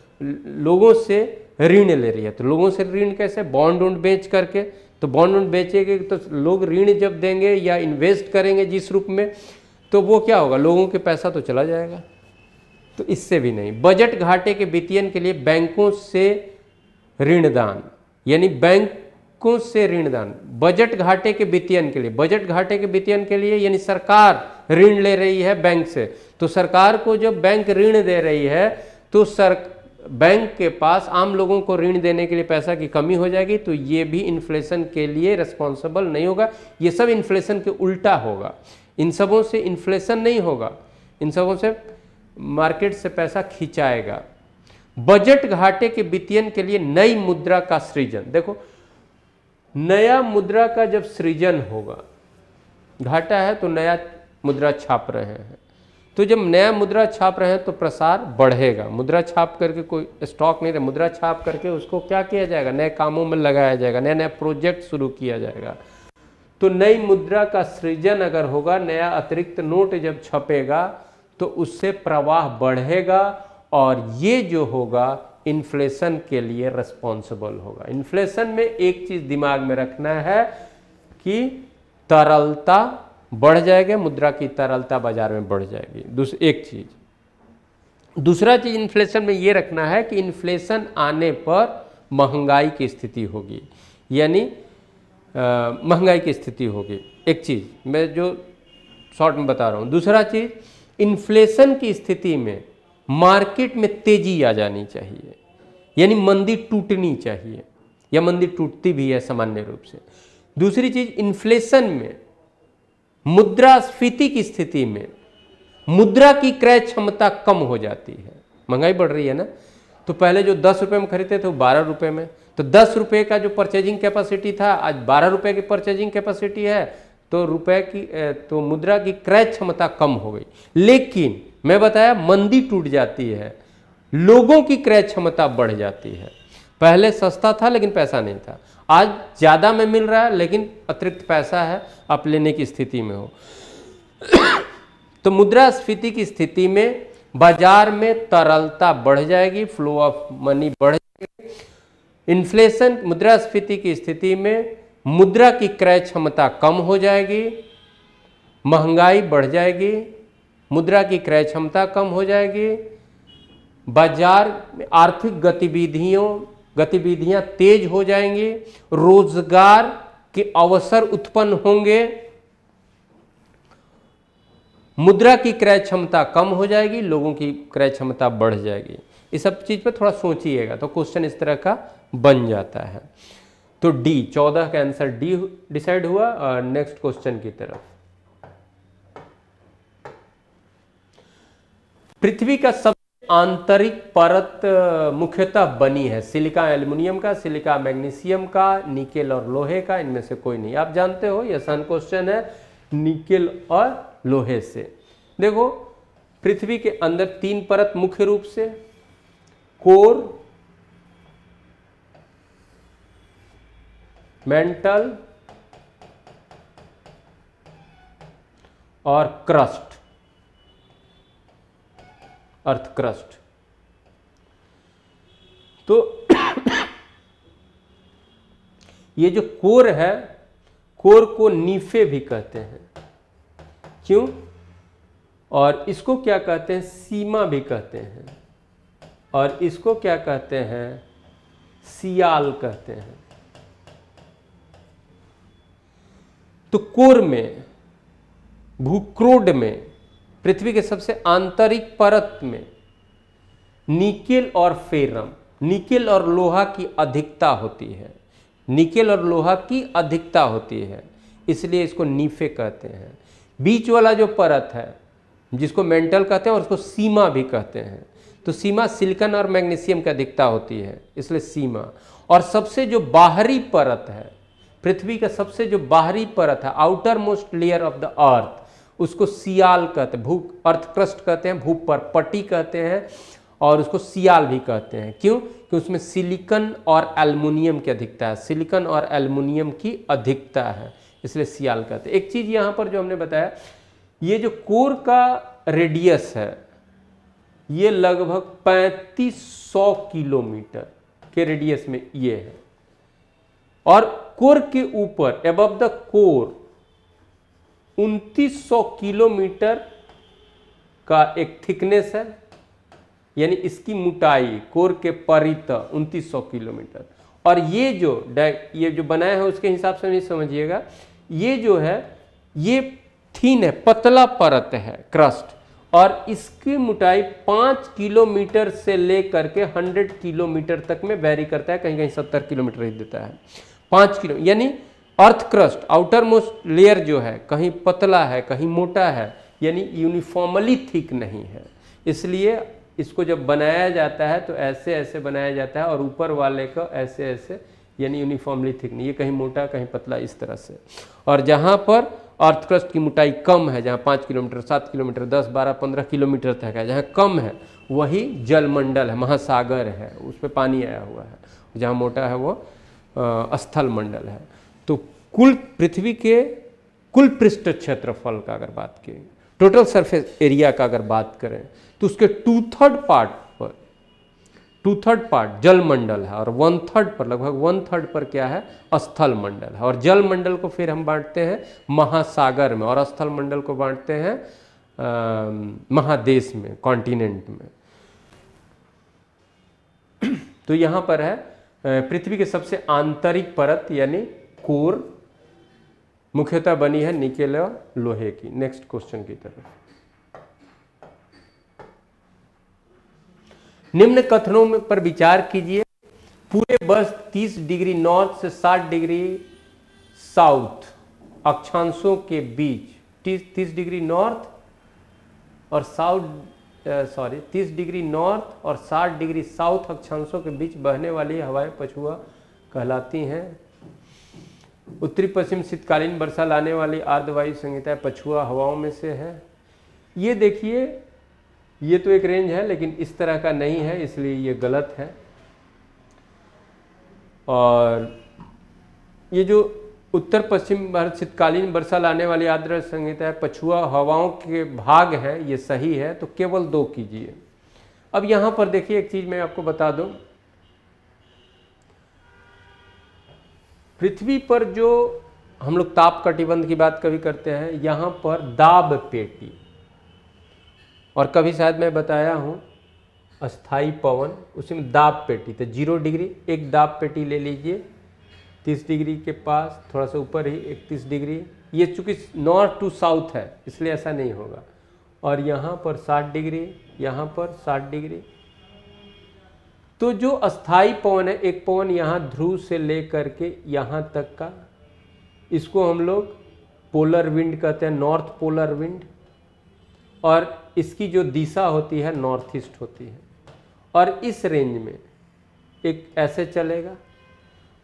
लोगों से ऋण ले रही है। तो लोगों से ऋण कैसे, बॉन्ड बेच करके। तो बॉन्ड बेचेंगे तो लोग ऋण जब देंगे या इन्वेस्ट करेंगे जिस रूप में, तो वो क्या होगा, लोगों के पैसा तो चला जाएगा। तो इससे भी नहीं। बजट घाटे के वित्तीयन के लिए बैंकों से ऋणदान, यानी बैंकों से ऋणदान, बजट घाटे के वित्तीयन के लिए यानी सरकार ऋण ले रही है बैंक से। तो सरकार को जब बैंक ऋण दे रही है तो बैंक के पास आम लोगों को ऋण देने के लिए पैसा की कमी हो जाएगी, तो ये भी इन्फ्लेशन के लिए रिस्पॉन्सिबल नहीं होगा। ये सब इन्फ्लेशन के उल्टा होगा। इन सबों से इन्फ्लेशन नहीं होगा, इन सबों से मार्केट से पैसा खिंचाएगा। बजट घाटे के वित्तीयन के लिए नई मुद्रा का सृजन। देखो, नया मुद्रा का जब सृजन होगा, घाटा है तो नया मुद्रा छाप रहे हैं, तो जब नया मुद्रा छाप रहे हैं तो प्रसार बढ़ेगा। मुद्रा छाप करके कोई स्टॉक नहीं रहे, मुद्रा छाप करके उसको क्या किया जाएगा, नए कामों में लगाया जाएगा, नया नया प्रोजेक्ट शुरू किया जाएगा। तो नई मुद्रा का सृजन अगर होगा, नया अतिरिक्त नोट जब छपेगा तो उससे प्रवाह बढ़ेगा, और ये जो होगा इन्फ्लेशन के लिए रिस्पॉन्सिबल होगा। इन्फ्लेशन में एक चीज दिमाग में रखना है कि तरलता बढ़ जाएगी, मुद्रा की तरलता बाजार में बढ़ जाएगी। एक चीज। दूसरा चीज इन्फ्लेशन में ये रखना है कि इन्फ्लेशन आने पर महंगाई की स्थिति होगी, यानी महंगाई की स्थिति होगी। एक चीज मैं जो शॉर्ट में बता रहा हूँ। दूसरा चीज, इन्फ्लेशन की स्थिति में मार्केट में तेजी आ जानी चाहिए, यानी मंदी टूटनी चाहिए, या मंदी टूटती भी है सामान्य रूप से। दूसरी चीज, इन्फ्लेशन में मुद्रास्फीति की स्थिति में मुद्रा की क्रय क्षमता कम हो जाती है। महंगाई बढ़ रही है ना, तो पहले जो 10 रुपये में खरीदते थे वो 12 रुपये में, तो 10 रुपये का जो परचेजिंग कैपेसिटी था आज 12 रुपये की परचेजिंग कैपेसिटी है, तो मुद्रा की क्रय क्षमता कम हो गई। लेकिन मैं बताया मंदी टूट जाती है, लोगों की क्रय क्षमता बढ़ जाती है। पहले सस्ता था लेकिन पैसा नहीं था, आज ज्यादा में मिल रहा है लेकिन अतिरिक्त पैसा है, आप लेने की स्थिति में हो। तो मुद्रास्फीति की स्थिति में बाजार में तरलता बढ़ जाएगी, फ्लो ऑफ मनी बढ़ जाएगी। इन्फ्लेशन, मुद्रास्फीति की स्थिति में मुद्रा की क्रय क्षमता कम हो जाएगी, महंगाई बढ़ जाएगी, मुद्रा की क्रय क्षमता कम हो जाएगी, बाजार में आर्थिक गतिविधियां तेज हो जाएंगी, रोजगार के अवसर उत्पन्न होंगे, मुद्रा की क्रय क्षमता कम हो जाएगी, लोगों की क्रय क्षमता बढ़ जाएगी। इस सब चीज पे थोड़ा सोचिएगा तो क्वेश्चन इस तरह का बन जाता है। तो डी 14 का आंसर डी डिसाइड हुआ। और नेक्स्ट क्वेश्चन की तरफ, पृथ्वी का सबसे आंतरिक परत मुख्यतः बनी है सिलिका एल्युमिनियम का, सिलिका मैग्नीशियम का, निकेल और लोहे का, इनमें से कोई नहीं। आप जानते हो यह आसान क्वेश्चन है, निकेल और लोहे से। देखो पृथ्वी के अंदर 3 परत मुख्य रूप से, कोर, मेंटल और क्रस्ट, अर्थ क्रस्ट। तो ये जो कोर है, कोर को नीफे भी कहते हैं, क्यों? और इसको क्या कहते हैं? सीमा भी कहते हैं। और इसको क्या कहते हैं? सियाल कहते हैं। तो कोर में, भूक्रोड में, पृथ्वी के सबसे आंतरिक परत में निकेल और फेरम, निकेल और लोहा की अधिकता होती है, निकेल और लोहा की अधिकता होती है, इसलिए इसको नीफे कहते हैं। बीच वाला जो परत है जिसको मेंटल कहते हैं और उसको सीमा भी कहते हैं, तो सीमा सिलिकॉन और मैग्नीशियम की अधिकता होती है, इसलिए सीमा। और सबसे जो बाहरी परत है, पृथ्वी का सबसे जो बाहरी परत है, outer most layer of the earth, उसको सियाल कहते हैं, भू अर्थ क्रस्ट कहते हैं, भू पर पट्टी कहते हैं, और उसको सियाल भी कहते हैं। क्यों? कि उसमें सिलिकॉन और एल्युमिनियम की अधिकता है, सिलिकॉन और एल्युमिनियम की अधिकता है, इसलिए सियाल कहते हैं। एक चीज यहां पर जो हमने बताया, ये जो कोर का रेडियस है ये लगभग 3500 किलोमीटर के रेडियस में ये है, और कोर के ऊपर अबव द कोर 2900 किलोमीटर का एक थिकनेस है, यानी इसकी मोटाई कोर के परित 2900 किलोमीटर। और ये जो बनाया है उसके हिसाब से नहीं समझिएगा, ये जो है ये थीन है, पतला परत है क्रस्ट, और इसकी मोटाई 5 किलोमीटर से लेकर के 100 किलोमीटर तक में वेरी करता है, कहीं कहीं 70 किलोमीटर ही देता है। 5 किलो यानी earth crust outer most layer जो है कहीं पतला है कहीं मोटा है, यानी यूनिफॉर्मली थिक नहीं है। इसलिए इसको जब बनाया जाता है तो ऐसे ऐसे बनाया जाता है, और ऊपर वाले को ऐसे ऐसे, यानी यूनिफॉर्मली थिक नहीं, ये कहीं मोटा कहीं पतला इस तरह से। और जहाँ पर अर्थ क्रस्ट की मोटाई कम है, जहाँ 5 किलोमीटर 7 किलोमीटर 10 12 15 किलोमीटर तक है, जहाँ कम है वही जलमंडल है, महासागर है, उस पर पानी आया हुआ है। जहाँ मोटा है वो स्थल मंडल है। तो कुल पृथ्वी के कुल पृष्ठ क्षेत्रफल का अगर बात करें, टोटल सरफेस एरिया का अगर बात करें, तो उसके 2/3 पार्ट जल मंडल है, और 1/3 पर, लगभग 1/3 पर क्या है? स्थल मंडल है। और जल मंडल को फिर हम बांटते हैं महासागर में, और स्थल मंडल को बांटते हैं महादेश में, कॉन्टिनेंट में। तो यहां पर है पृथ्वी के सबसे आंतरिक परत यानी कोर मुख्यतः बनी है निकेल और लोहे की। नेक्स्ट क्वेश्चन की तरफ, निम्न कथनों में पर विचार कीजिए। पूरे वर्ष 30 डिग्री नॉर्थ से 60 डिग्री साउथ अक्षांशों के बीच 30 डिग्री नॉर्थ और 30 डिग्री नॉर्थ और 60 डिग्री साउथ अक्षांशों के बीच बहने वाली हवाएं पछुआ कहलाती हैं। उत्तरी पश्चिम शीतकालीन वर्षा लाने वाली आर्द्रवायु संहिता पछुआ हवाओं में से है। ये देखिए, ये तो एक रेंज है लेकिन इस तरह का नहीं है, इसलिए ये गलत है। और ये जो उत्तर पश्चिम भारत शीतकालीन वर्षा लाने वाली आर्द्र संहिता पछुआ हवाओं के भाग है, ये सही है, तो केवल 2 कीजिए। अब यहां पर देखिए, एक चीज मैं आपको बता दूं, पृथ्वी पर जो हम लोग ताप कटिबंध की बात कभी करते हैं, यहां पर दाब पेटी, और कभी शायद मैं बताया हूं अस्थाई पवन, उसमें दाब पेटी, तो 0 डिग्री एक दाब पेटी ले लीजिए, 30 डिग्री के पास थोड़ा सा ऊपर ही 31 डिग्री, ये चूँकि नॉर्थ टू साउथ है इसलिए ऐसा नहीं होगा। और यहाँ पर 60 डिग्री, यहाँ पर 60 डिग्री। तो जो अस्थाई पवन है, एक पवन यहाँ ध्रुव से लेकर के यहाँ तक का, इसको हम लोग पोलर विंड कहते हैं, नॉर्थ पोलर विंड। और इसकी जो दिशा होती है नॉर्थ ईस्ट होती है। और इस रेंज में एक ऐसे चलेगा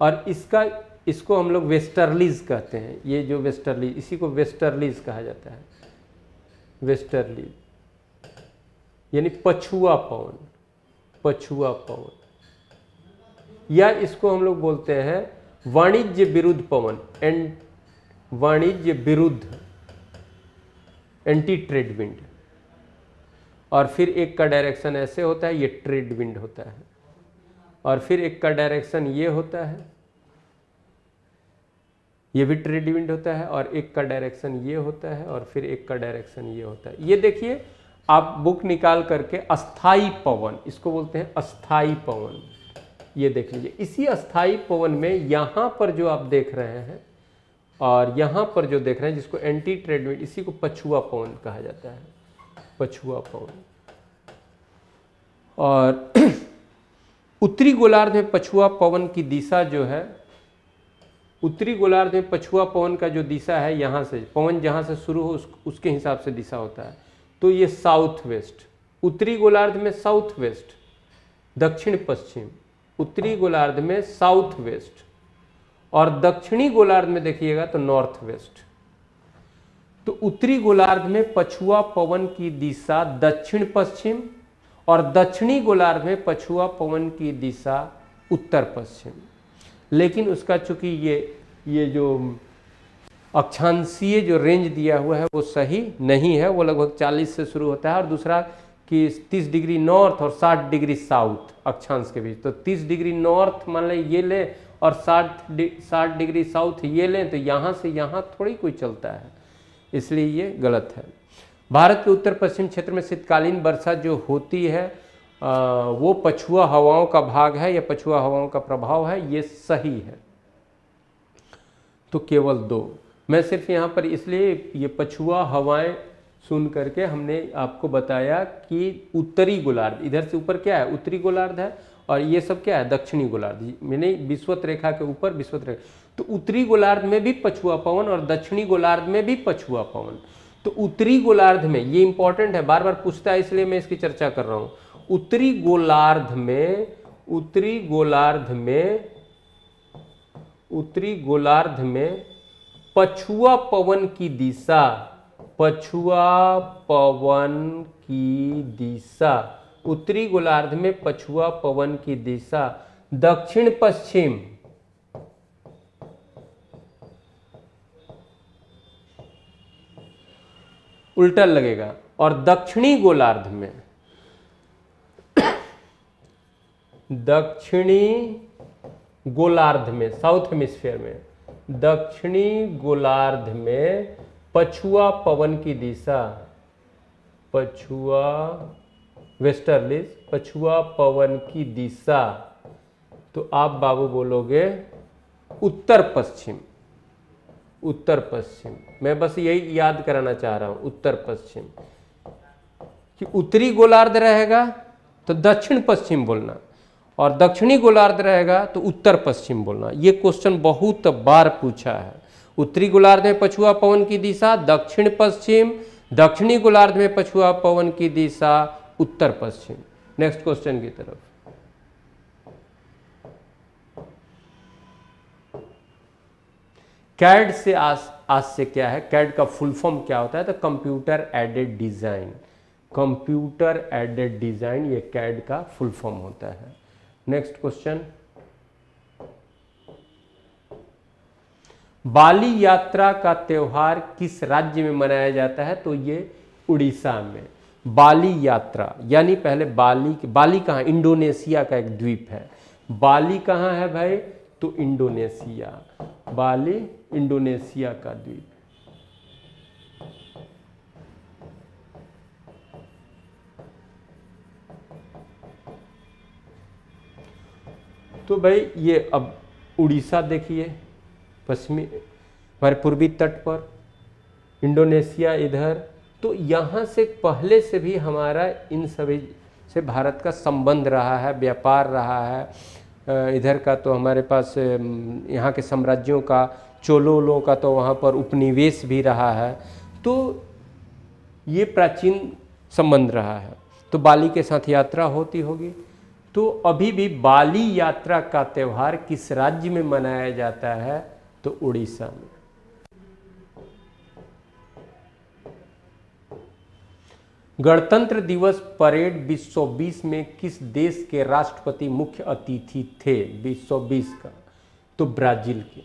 और इसको हम लोग वेस्टर्लीज कहते हैं। ये जो वेस्टर्लीज, इसी को वेस्टर्लीज कहा जाता है, वेस्टर्लीज यानी पछुआ पवन, पछुआ पवन। या इसको हम लोग बोलते हैं वाणिज्य विरुद्ध पवन, वाणिज्य विरुद्ध, एंटी ट्रेड विंड। और फिर एक का डायरेक्शन ऐसे होता है, ये ट्रेड विंड होता है। और फिर एक का डायरेक्शन ये होता है, ये भी ट्रेड विंड होता है। और एक का डायरेक्शन ये होता है और फिर एक का डायरेक्शन ये होता है। ये देखिए आप बुक निकाल करके अस्थाई पवन, इसको बोलते हैं अस्थाई पवन। ये देख लीजिए, इसी अस्थाई पवन में यहाँ पर जो आप देख रहे हैं और यहाँ पर जो देख रहे हैं जिसको एंटी ट्रेड विंड, इसी को पछुआ पवन कहा जाता है, पछुआ पवन। और उत्तरी गोलार्ध में पछुआ पवन की दिशा जो है, उत्तरी गोलार्ध में पछुआ पवन का जो दिशा है, यहाँ से पवन जहाँ से शुरू हो उसके हिसाब से दिशा होता है। तो ये साउथ वेस्ट, उत्तरी गोलार्ध में साउथ वेस्ट, दक्षिण पश्चिम, उत्तरी गोलार्ध में साउथ वेस्ट। और दक्षिणी गोलार्ध में देखिएगा तो नॉर्थ वेस्ट। तो उत्तरी गोलार्ध में पछुआ पवन की दिशा दक्षिण पश्चिम और दक्षिणी गोलार्ध में पछुआ पवन की दिशा उत्तर पश्चिम। लेकिन उसका चूंकि ये जो अक्षांशीय जो रेंज दिया हुआ है वो सही नहीं है, वो लगभग 40 से शुरू होता है। और दूसरा कि 30 डिग्री नॉर्थ और 60 डिग्री साउथ अक्षांश के बीच। तो 30 डिग्री नॉर्थ मान लें ये लें और 60 डिग्री साउथ ये लें, तो यहाँ से यहाँ थोड़ी कोई चलता है, इसलिए ये गलत है। भारत के उत्तर पश्चिम क्षेत्र में शीतकालीन वर्षा जो होती है वो पछुआ हवाओं का भाग है या पछुआ हवाओं का प्रभाव है, ये सही है। तो केवल 2, मैं सिर्फ यहाँ पर इसलिए ये पछुआ हवाएं सुन करके हमने आपको बताया कि उत्तरी गोलार्ध, इधर से ऊपर क्या है उत्तरी गोलार्ध है और ये सब क्या है दक्षिणी गोलार्ध, मैंने विषुवत रेखा के ऊपर विषुवत रेखा। तो उत्तरी गोलार्ध में भी पछुआ पवन और दक्षिणी गोलार्ध में भी पछुआ पवन। तो उत्तरी गोलार्ध में, ये इंपॉर्टेंट है, बार बार पूछता है इसलिए मैं इसकी चर्चा कर रहा हूं। उत्तरी गोलार्ध में, उत्तरी गोलार्ध में पछुआ पवन की दिशा, पछुआ पवन की दिशा, उत्तरी गोलार्ध में पछुआ पवन की दिशा दक्षिण पश्चिम, उल्टा लगेगा। और दक्षिणी गोलार्ध में, दक्षिणी गोलार्ध में, साउथ हेमिस्फीयर में, दक्षिणी गोलार्ध में पछुआ पवन की दिशा, पछुआ वेस्टर्लीज, पछुआ पवन की दिशा, तो आप बाबू बोलोगे उत्तर पश्चिम, उत्तर पश्चिम। मैं बस यही याद कराना चाह रहा हूं, उत्तर पश्चिम। कि उत्तरी गोलार्ध रहेगा तो दक्षिण पश्चिम बोलना और दक्षिणी गोलार्ध रहेगा तो उत्तर पश्चिम बोलना। ये क्वेश्चन बहुत बार पूछा है। उत्तरी गोलार्ध में पछुआ पवन की दिशा दक्षिण पश्चिम, दक्षिणी गोलार्ध में पछुआ पवन की दिशा उत्तर पश्चिम। नेक्स्ट क्वेश्चन की तरफ। कैड से आज से क्या है, कैड का फुल फॉर्म क्या होता है, तो computer aided design, computer aided design ये कैड का फुल फॉर्म होता है। नेक्स्ट क्वेश्चन, बाली यात्रा का त्योहार किस राज्य में मनाया जाता है, तो ये उड़ीसा में। बाली यात्रा यानी पहले बाली कहाँ, इंडोनेशिया का एक द्वीप है। बाली कहाँ है भाई, तो इंडोनेशिया, बाली इंडोनेशिया का द्वीप। तो भाई ये अब उड़ीसा देखिए, पश्चिमी हमारे पूर्वी तट पर, इंडोनेशिया इधर। तो यहाँ से पहले से भी हमारा इन सभी से भारत का संबंध रहा है, व्यापार रहा है। इधर का तो हमारे पास यहाँ के साम्राज्यों का, चोलों का तो वहाँ पर उपनिवेश भी रहा है। तो ये प्राचीन संबंध रहा है। तो बाली के साथ यात्रा होती होगी। तो अभी भी बाली यात्रा का त्यौहार किस राज्य में मनाया जाता है? तो उड़ीसा में। गणतंत्र दिवस परेड 2020 में किस देश के राष्ट्रपति मुख्य अतिथि थे? 2020 का तो ब्राजील के।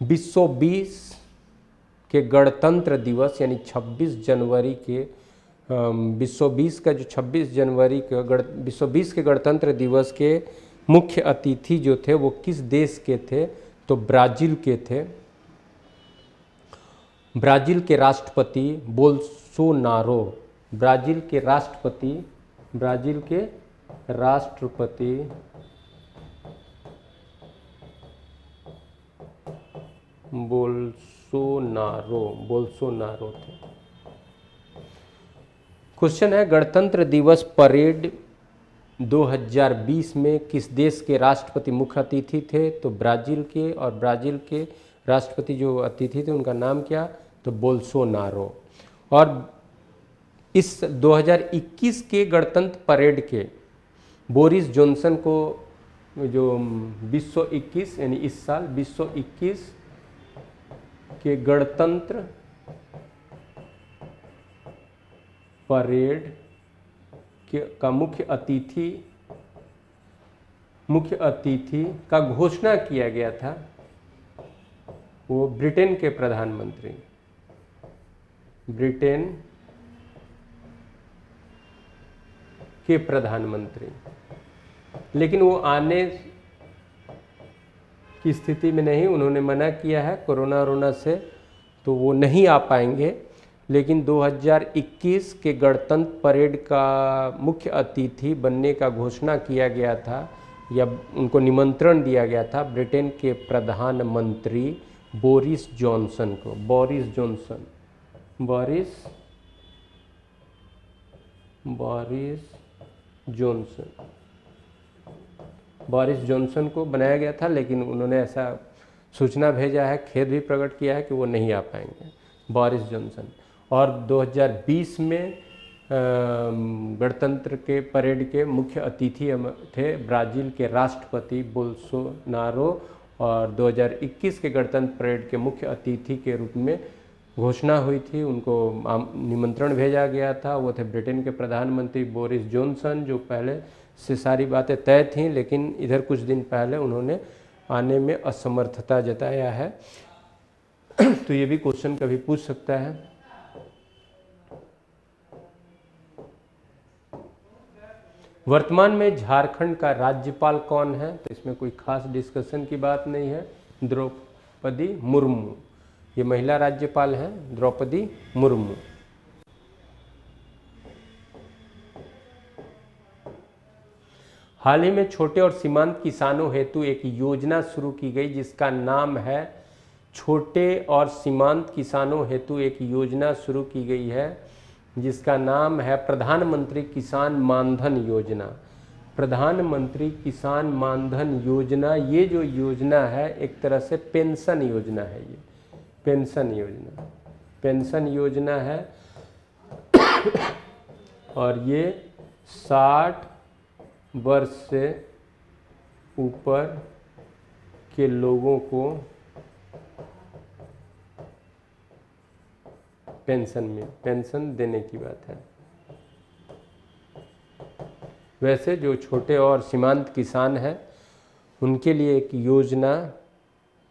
2020 के गणतंत्र दिवस यानी 26 जनवरी के 2020 का जो 26 जनवरी का 2020 के गणतंत्र दिवस के मुख्य अतिथि जो थे वो किस देश के थे? तो ब्राजील के थे। ब्राजील के राष्ट्रपति बोल्सोनारो, ब्राजील के राष्ट्रपति बोल्सोनारो थे। क्वेश्चन है गणतंत्र दिवस परेड 2020 में किस देश के राष्ट्रपति मुख्य अतिथि थे? तो ब्राजील के। और ब्राजील के राष्ट्रपति जो अतिथि थे उनका नाम क्या? तो बोल्सोनारो। और इस 2021 के गणतंत्र परेड के बोरिस जॉनसन को जो 2021 यानी इस साल 2021 के गणतंत्र परेड का मुख्य अतिथि का घोषणा किया गया था वो ब्रिटेन के प्रधानमंत्री, लेकिन वो आने की स्थिति में नहीं, उन्होंने मना किया है कोरोना से, तो वो नहीं आ पाएंगे। लेकिन 2021 के गणतंत्र परेड का मुख्य अतिथि बनने का घोषणा किया गया था या उनको निमंत्रण दिया गया था ब्रिटेन के प्रधानमंत्री बोरिस जॉनसन को। बोरिस जॉनसन को बनाया गया था, लेकिन उन्होंने ऐसा सूचना भेजा है, खेद भी प्रकट किया है कि वो नहीं आ पाएंगे, बोरिस जॉनसन। और 2020 में गणतंत्र के परेड के मुख्य अतिथि थे ब्राज़ील के राष्ट्रपति बोल्सोनारो। और 2021 के गणतंत्र परेड के मुख्य अतिथि के रूप में घोषणा हुई थी, उनको निमंत्रण भेजा गया था, वो थे ब्रिटेन के प्रधानमंत्री बोरिस जॉनसन, जो पहले से सारी बातें तय थीं, लेकिन इधर कुछ दिन पहले उन्होंने आने में असमर्थता जताया है। तो ये भी क्वेश्चन कभी पूछ सकता है। वर्तमान में झारखंड का राज्यपाल कौन है? तो इसमें कोई खास डिस्कशन की बात नहीं है, द्रौपदी मुर्मू। ये महिला राज्यपाल हैं, द्रौपदी मुर्मू। हाल ही में छोटे और सीमांत किसानों हेतु एक योजना शुरू की गई जिसका नाम है छोटे और सीमांत किसानों हेतु एक योजना शुरू की गई है जिसका नाम है प्रधानमंत्री किसान मानधन योजना। प्रधानमंत्री किसान मानधन योजना, ये जो योजना है एक तरह से पेंशन योजना है। ये पेंशन योजना है और ये 60 वर्ष से ऊपर के लोगों को पेंशन देने की बात है। वैसे जो छोटे और सीमांत किसान हैं उनके लिए एक योजना,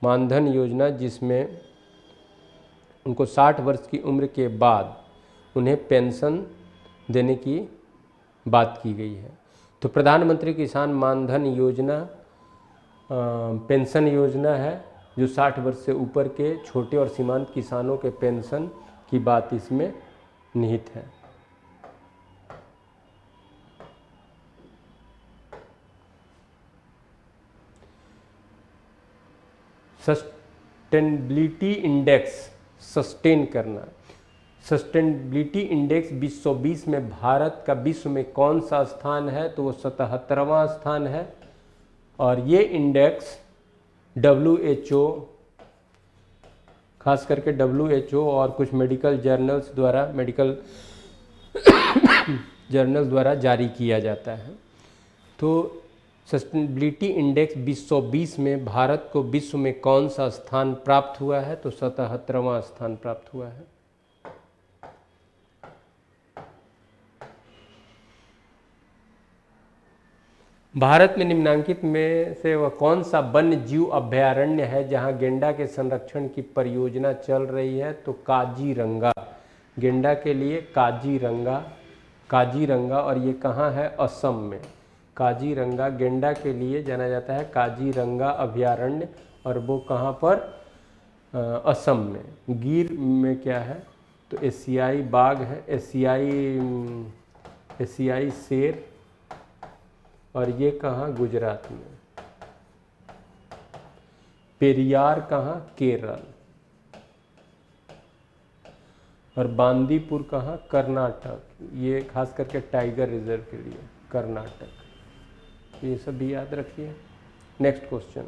मानधन योजना, जिसमें उनको 60 वर्ष की उम्र के बाद उन्हें पेंशन देने की बात की गई है। तो प्रधानमंत्री किसान मानधन योजना पेंशन योजना है जो 60 वर्ष से ऊपर के छोटे और सीमांत किसानों के पेंशन की बात इसमें निहित है। सस्टेनेबिलिटी इंडेक्स, सस्टेन करना, सस्टेनेबिलिटी इंडेक्स 2020 में भारत का विश्व में कौन सा स्थान है? तो वो 77वां स्थान है। और ये इंडेक्स WHO, खास करके WHO और कुछ मेडिकल जर्नल्स द्वारा जारी किया जाता है। तो सस्टेनेबिलिटी इंडेक्स 2020 में भारत को विश्व में कौन सा स्थान प्राप्त हुआ है? तो 77वां स्थान प्राप्त हुआ है। भारत में निम्नलिखित में से वह कौन सा वन्य जीव अभयारण्य है जहां गेंडा के संरक्षण की परियोजना चल रही है? तो काजीरंगा, गेंडा के लिए काजीरंगा, और ये कहाँ है? असम में। काजीरंगा गेंडा के लिए जाना जाता है, काजीरंगा अभयारण्य, और वो कहाँ पर? असम में। गिर में क्या है? तो एशियाई बाघ है, एशियाई शेर, और ये कहाँ? गुजरात में। पेरियार कहाँ? केरल। और बांदीपुर कहाँ? कर्नाटक। ये खास करके टाइगर रिजर्व के लिए कर्नाटक। ये सब भी याद रखिए। नेक्स्ट क्वेश्चन,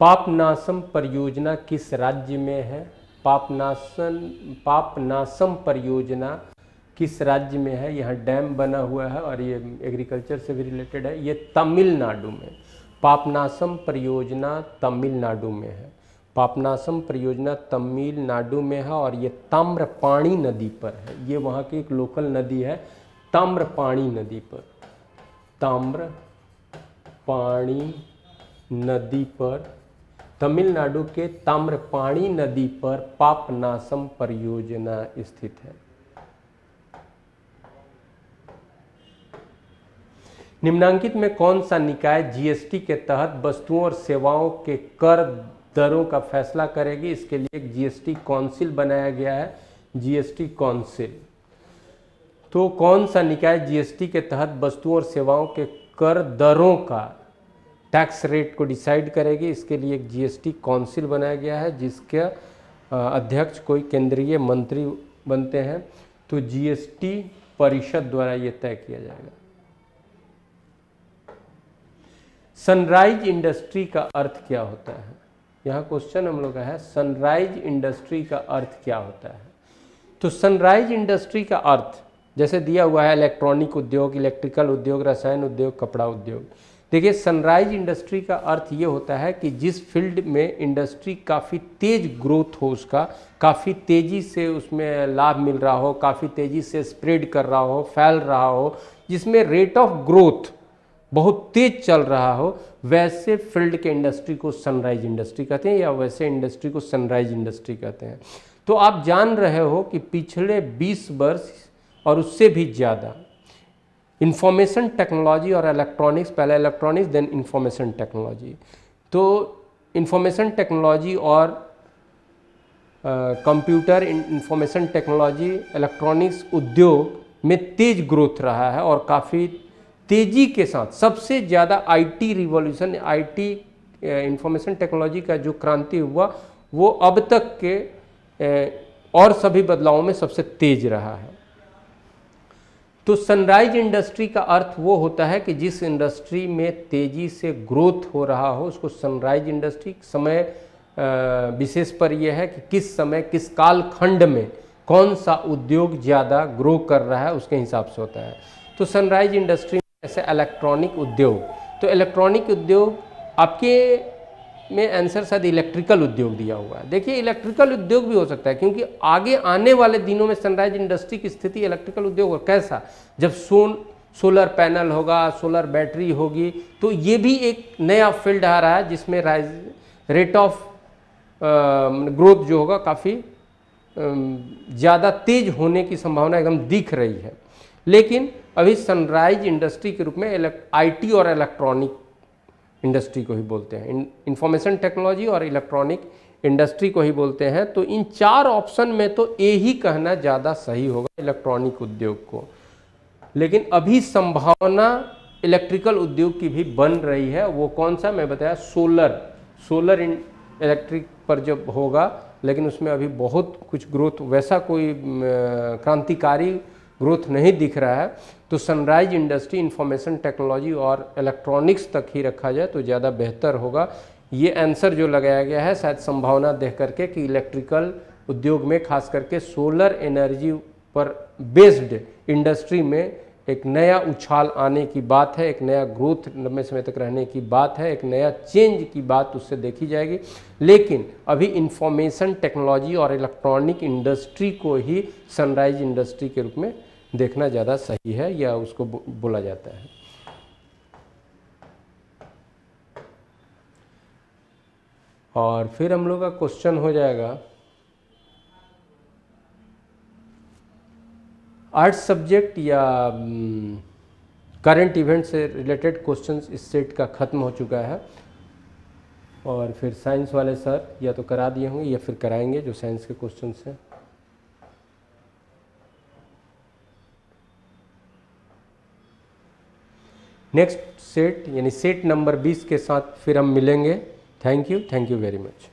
पापनासम परियोजना किस राज्य में है? पापनासम परियोजना किस राज्य में है? यहाँ डैम बना हुआ है और ये एग्रीकल्चर से भी रिलेटेड है। ये तमिलनाडु में। पापनासम परियोजना तमिलनाडु में है। पापनासम परियोजना तमिलनाडु में है और ये ताम्रपाणी नदी पर है। ये वहाँ की एक लोकल नदी है, ताम्रपाणी नदी पर। ताम्रपाणी नदी पर, तमिलनाडु के ताम्रपाणी नदी पर पापनासम परियोजना स्थित है। निम्नांकित में कौन सा निकाय जीएसटी के तहत वस्तुओं और सेवाओं के कर दरों का फैसला करेगी? इसके लिए एक जीएसटी काउंसिल बनाया गया है, जीएसटी काउंसिल। तो कौन सा निकाय जीएसटी के तहत वस्तुओं और सेवाओं के कर दरों का टैक्स रेट को डिसाइड करेगी? इसके लिए एक जीएसटी काउंसिल बनाया गया है, जिसके अध्यक्ष कोई केंद्रीय मंत्री बनते हैं। तो जीएसटी परिषद द्वारा ये तय किया जाएगा। सनराइज इंडस्ट्री का अर्थ क्या होता है? यहाँ क्वेश्चन हम लोग का है, सनराइज इंडस्ट्री का अर्थ क्या होता है? तो सनराइज इंडस्ट्री का अर्थ जैसे दिया हुआ है, इलेक्ट्रॉनिक उद्योग, इलेक्ट्रिकल उद्योग, रसायन उद्योग, कपड़ा उद्योग। देखिए, सनराइज इंडस्ट्री का अर्थ ये होता है कि जिस फील्ड में इंडस्ट्री काफ़ी तेज ग्रोथ हो, उसका काफ़ी तेज़ी से उसमें लाभ मिल रहा हो, काफ़ी तेज़ी से स्प्रेड कर रहा हो, फैल रहा हो, जिसमें रेट ऑफ ग्रोथ बहुत तेज चल रहा हो, वैसे फील्ड के इंडस्ट्री को सनराइज इंडस्ट्री कहते हैं, या वैसे इंडस्ट्री को सनराइज इंडस्ट्री कहते हैं। तो आप जान रहे हो कि पिछले 20 वर्ष और उससे भी ज़्यादा इंफॉर्मेशन टेक्नोलॉजी और इलेक्ट्रॉनिक्स, पहले इलेक्ट्रॉनिक्स देन इंफॉर्मेशन टेक्नोलॉजी, तो इंफॉर्मेशन टेक्नोलॉजी और कंप्यूटर इंफॉर्मेशन टेक्नोलॉजी इलेक्ट्रॉनिक्स उद्योग में तेज ग्रोथ रहा है, और काफ़ी तेज़ी के साथ सबसे ज़्यादा IT revolution, IT information technology का जो क्रांति हुआ वो अब तक के और सभी बदलावों में सबसे तेज रहा है। तो सनराइज इंडस्ट्री का अर्थ वो होता है कि जिस इंडस्ट्री में तेज़ी से ग्रोथ हो रहा हो उसको सनराइज इंडस्ट्री। समय विशेष पर यह है कि किस समय, किस कालखंड में कौन सा उद्योग ज़्यादा ग्रो कर रहा है उसके हिसाब से होता है। तो सनराइज इंडस्ट्री जैसे इलेक्ट्रॉनिक उद्योग, तो इलेक्ट्रॉनिक उद्योग आपके में आंसर शायद इलेक्ट्रिकल उद्योग दिया हुआ है। देखिए, इलेक्ट्रिकल उद्योग भी हो सकता है, क्योंकि आगे आने वाले दिनों में सनराइज इंडस्ट्री की स्थिति इलेक्ट्रिकल उद्योग और कैसा, जब सोलर पैनल होगा, सोलर बैटरी होगी, तो ये भी एक नया फील्ड आ रहा है जिसमें रेट ऑफ ग्रोथ जो होगा काफ़ी ज़्यादा तेज होने की संभावना एकदम दिख रही है। लेकिन अभी सनराइज इंडस्ट्री के रूप में आईटी और इलेक्ट्रॉनिक इंडस्ट्री को ही बोलते हैं, इंफॉर्मेशन टेक्नोलॉजी और इलेक्ट्रॉनिक इंडस्ट्री को ही बोलते हैं। तो इन चार ऑप्शन में तो ए ही कहना ज़्यादा सही होगा, इलेक्ट्रॉनिक उद्योग को। लेकिन अभी संभावना इलेक्ट्रिकल उद्योग की भी बन रही है। वो कौन सा मैं बताया, सोलर इलेक्ट्रिक पर जब होगा, लेकिन उसमें अभी बहुत कुछ ग्रोथ, वैसा कोई क्रांतिकारी ग्रोथ नहीं दिख रहा है। तो सनराइज इंडस्ट्री इंफॉर्मेशन टेक्नोलॉजी और इलेक्ट्रॉनिक्स तक ही रखा जाए तो ज़्यादा बेहतर होगा। ये आंसर जो लगाया गया है शायद संभावना देख करके कि इलेक्ट्रिकल उद्योग में खास करके सोलर एनर्जी पर बेस्ड इंडस्ट्री में एक नया उछाल आने की बात है, एक नया ग्रोथ लंबे समय तक रहने की बात है, एक नया चेंज की बात उससे देखी जाएगी। लेकिन अभी इंफॉर्मेशन टेक्नोलॉजी और इलेक्ट्रॉनिक इंडस्ट्री को ही सनराइज इंडस्ट्री के रूप में देखना ज़्यादा सही है, या उसको बोला जाता है। और फिर हम लोग का क्वेश्चन हो जाएगा आर्ट्स सब्जेक्ट या करंट इवेंट से रिलेटेड क्वेश्चंस इस सेट का ख़त्म हो चुका है। और फिर साइंस वाले सर या तो करा दिए होंगे या फिर कराएंगे जो साइंस के क्वेश्चंस हैं। नेक्स्ट सेट यानी सेट नंबर 20 के साथ फिर हम मिलेंगे। Thank you very much.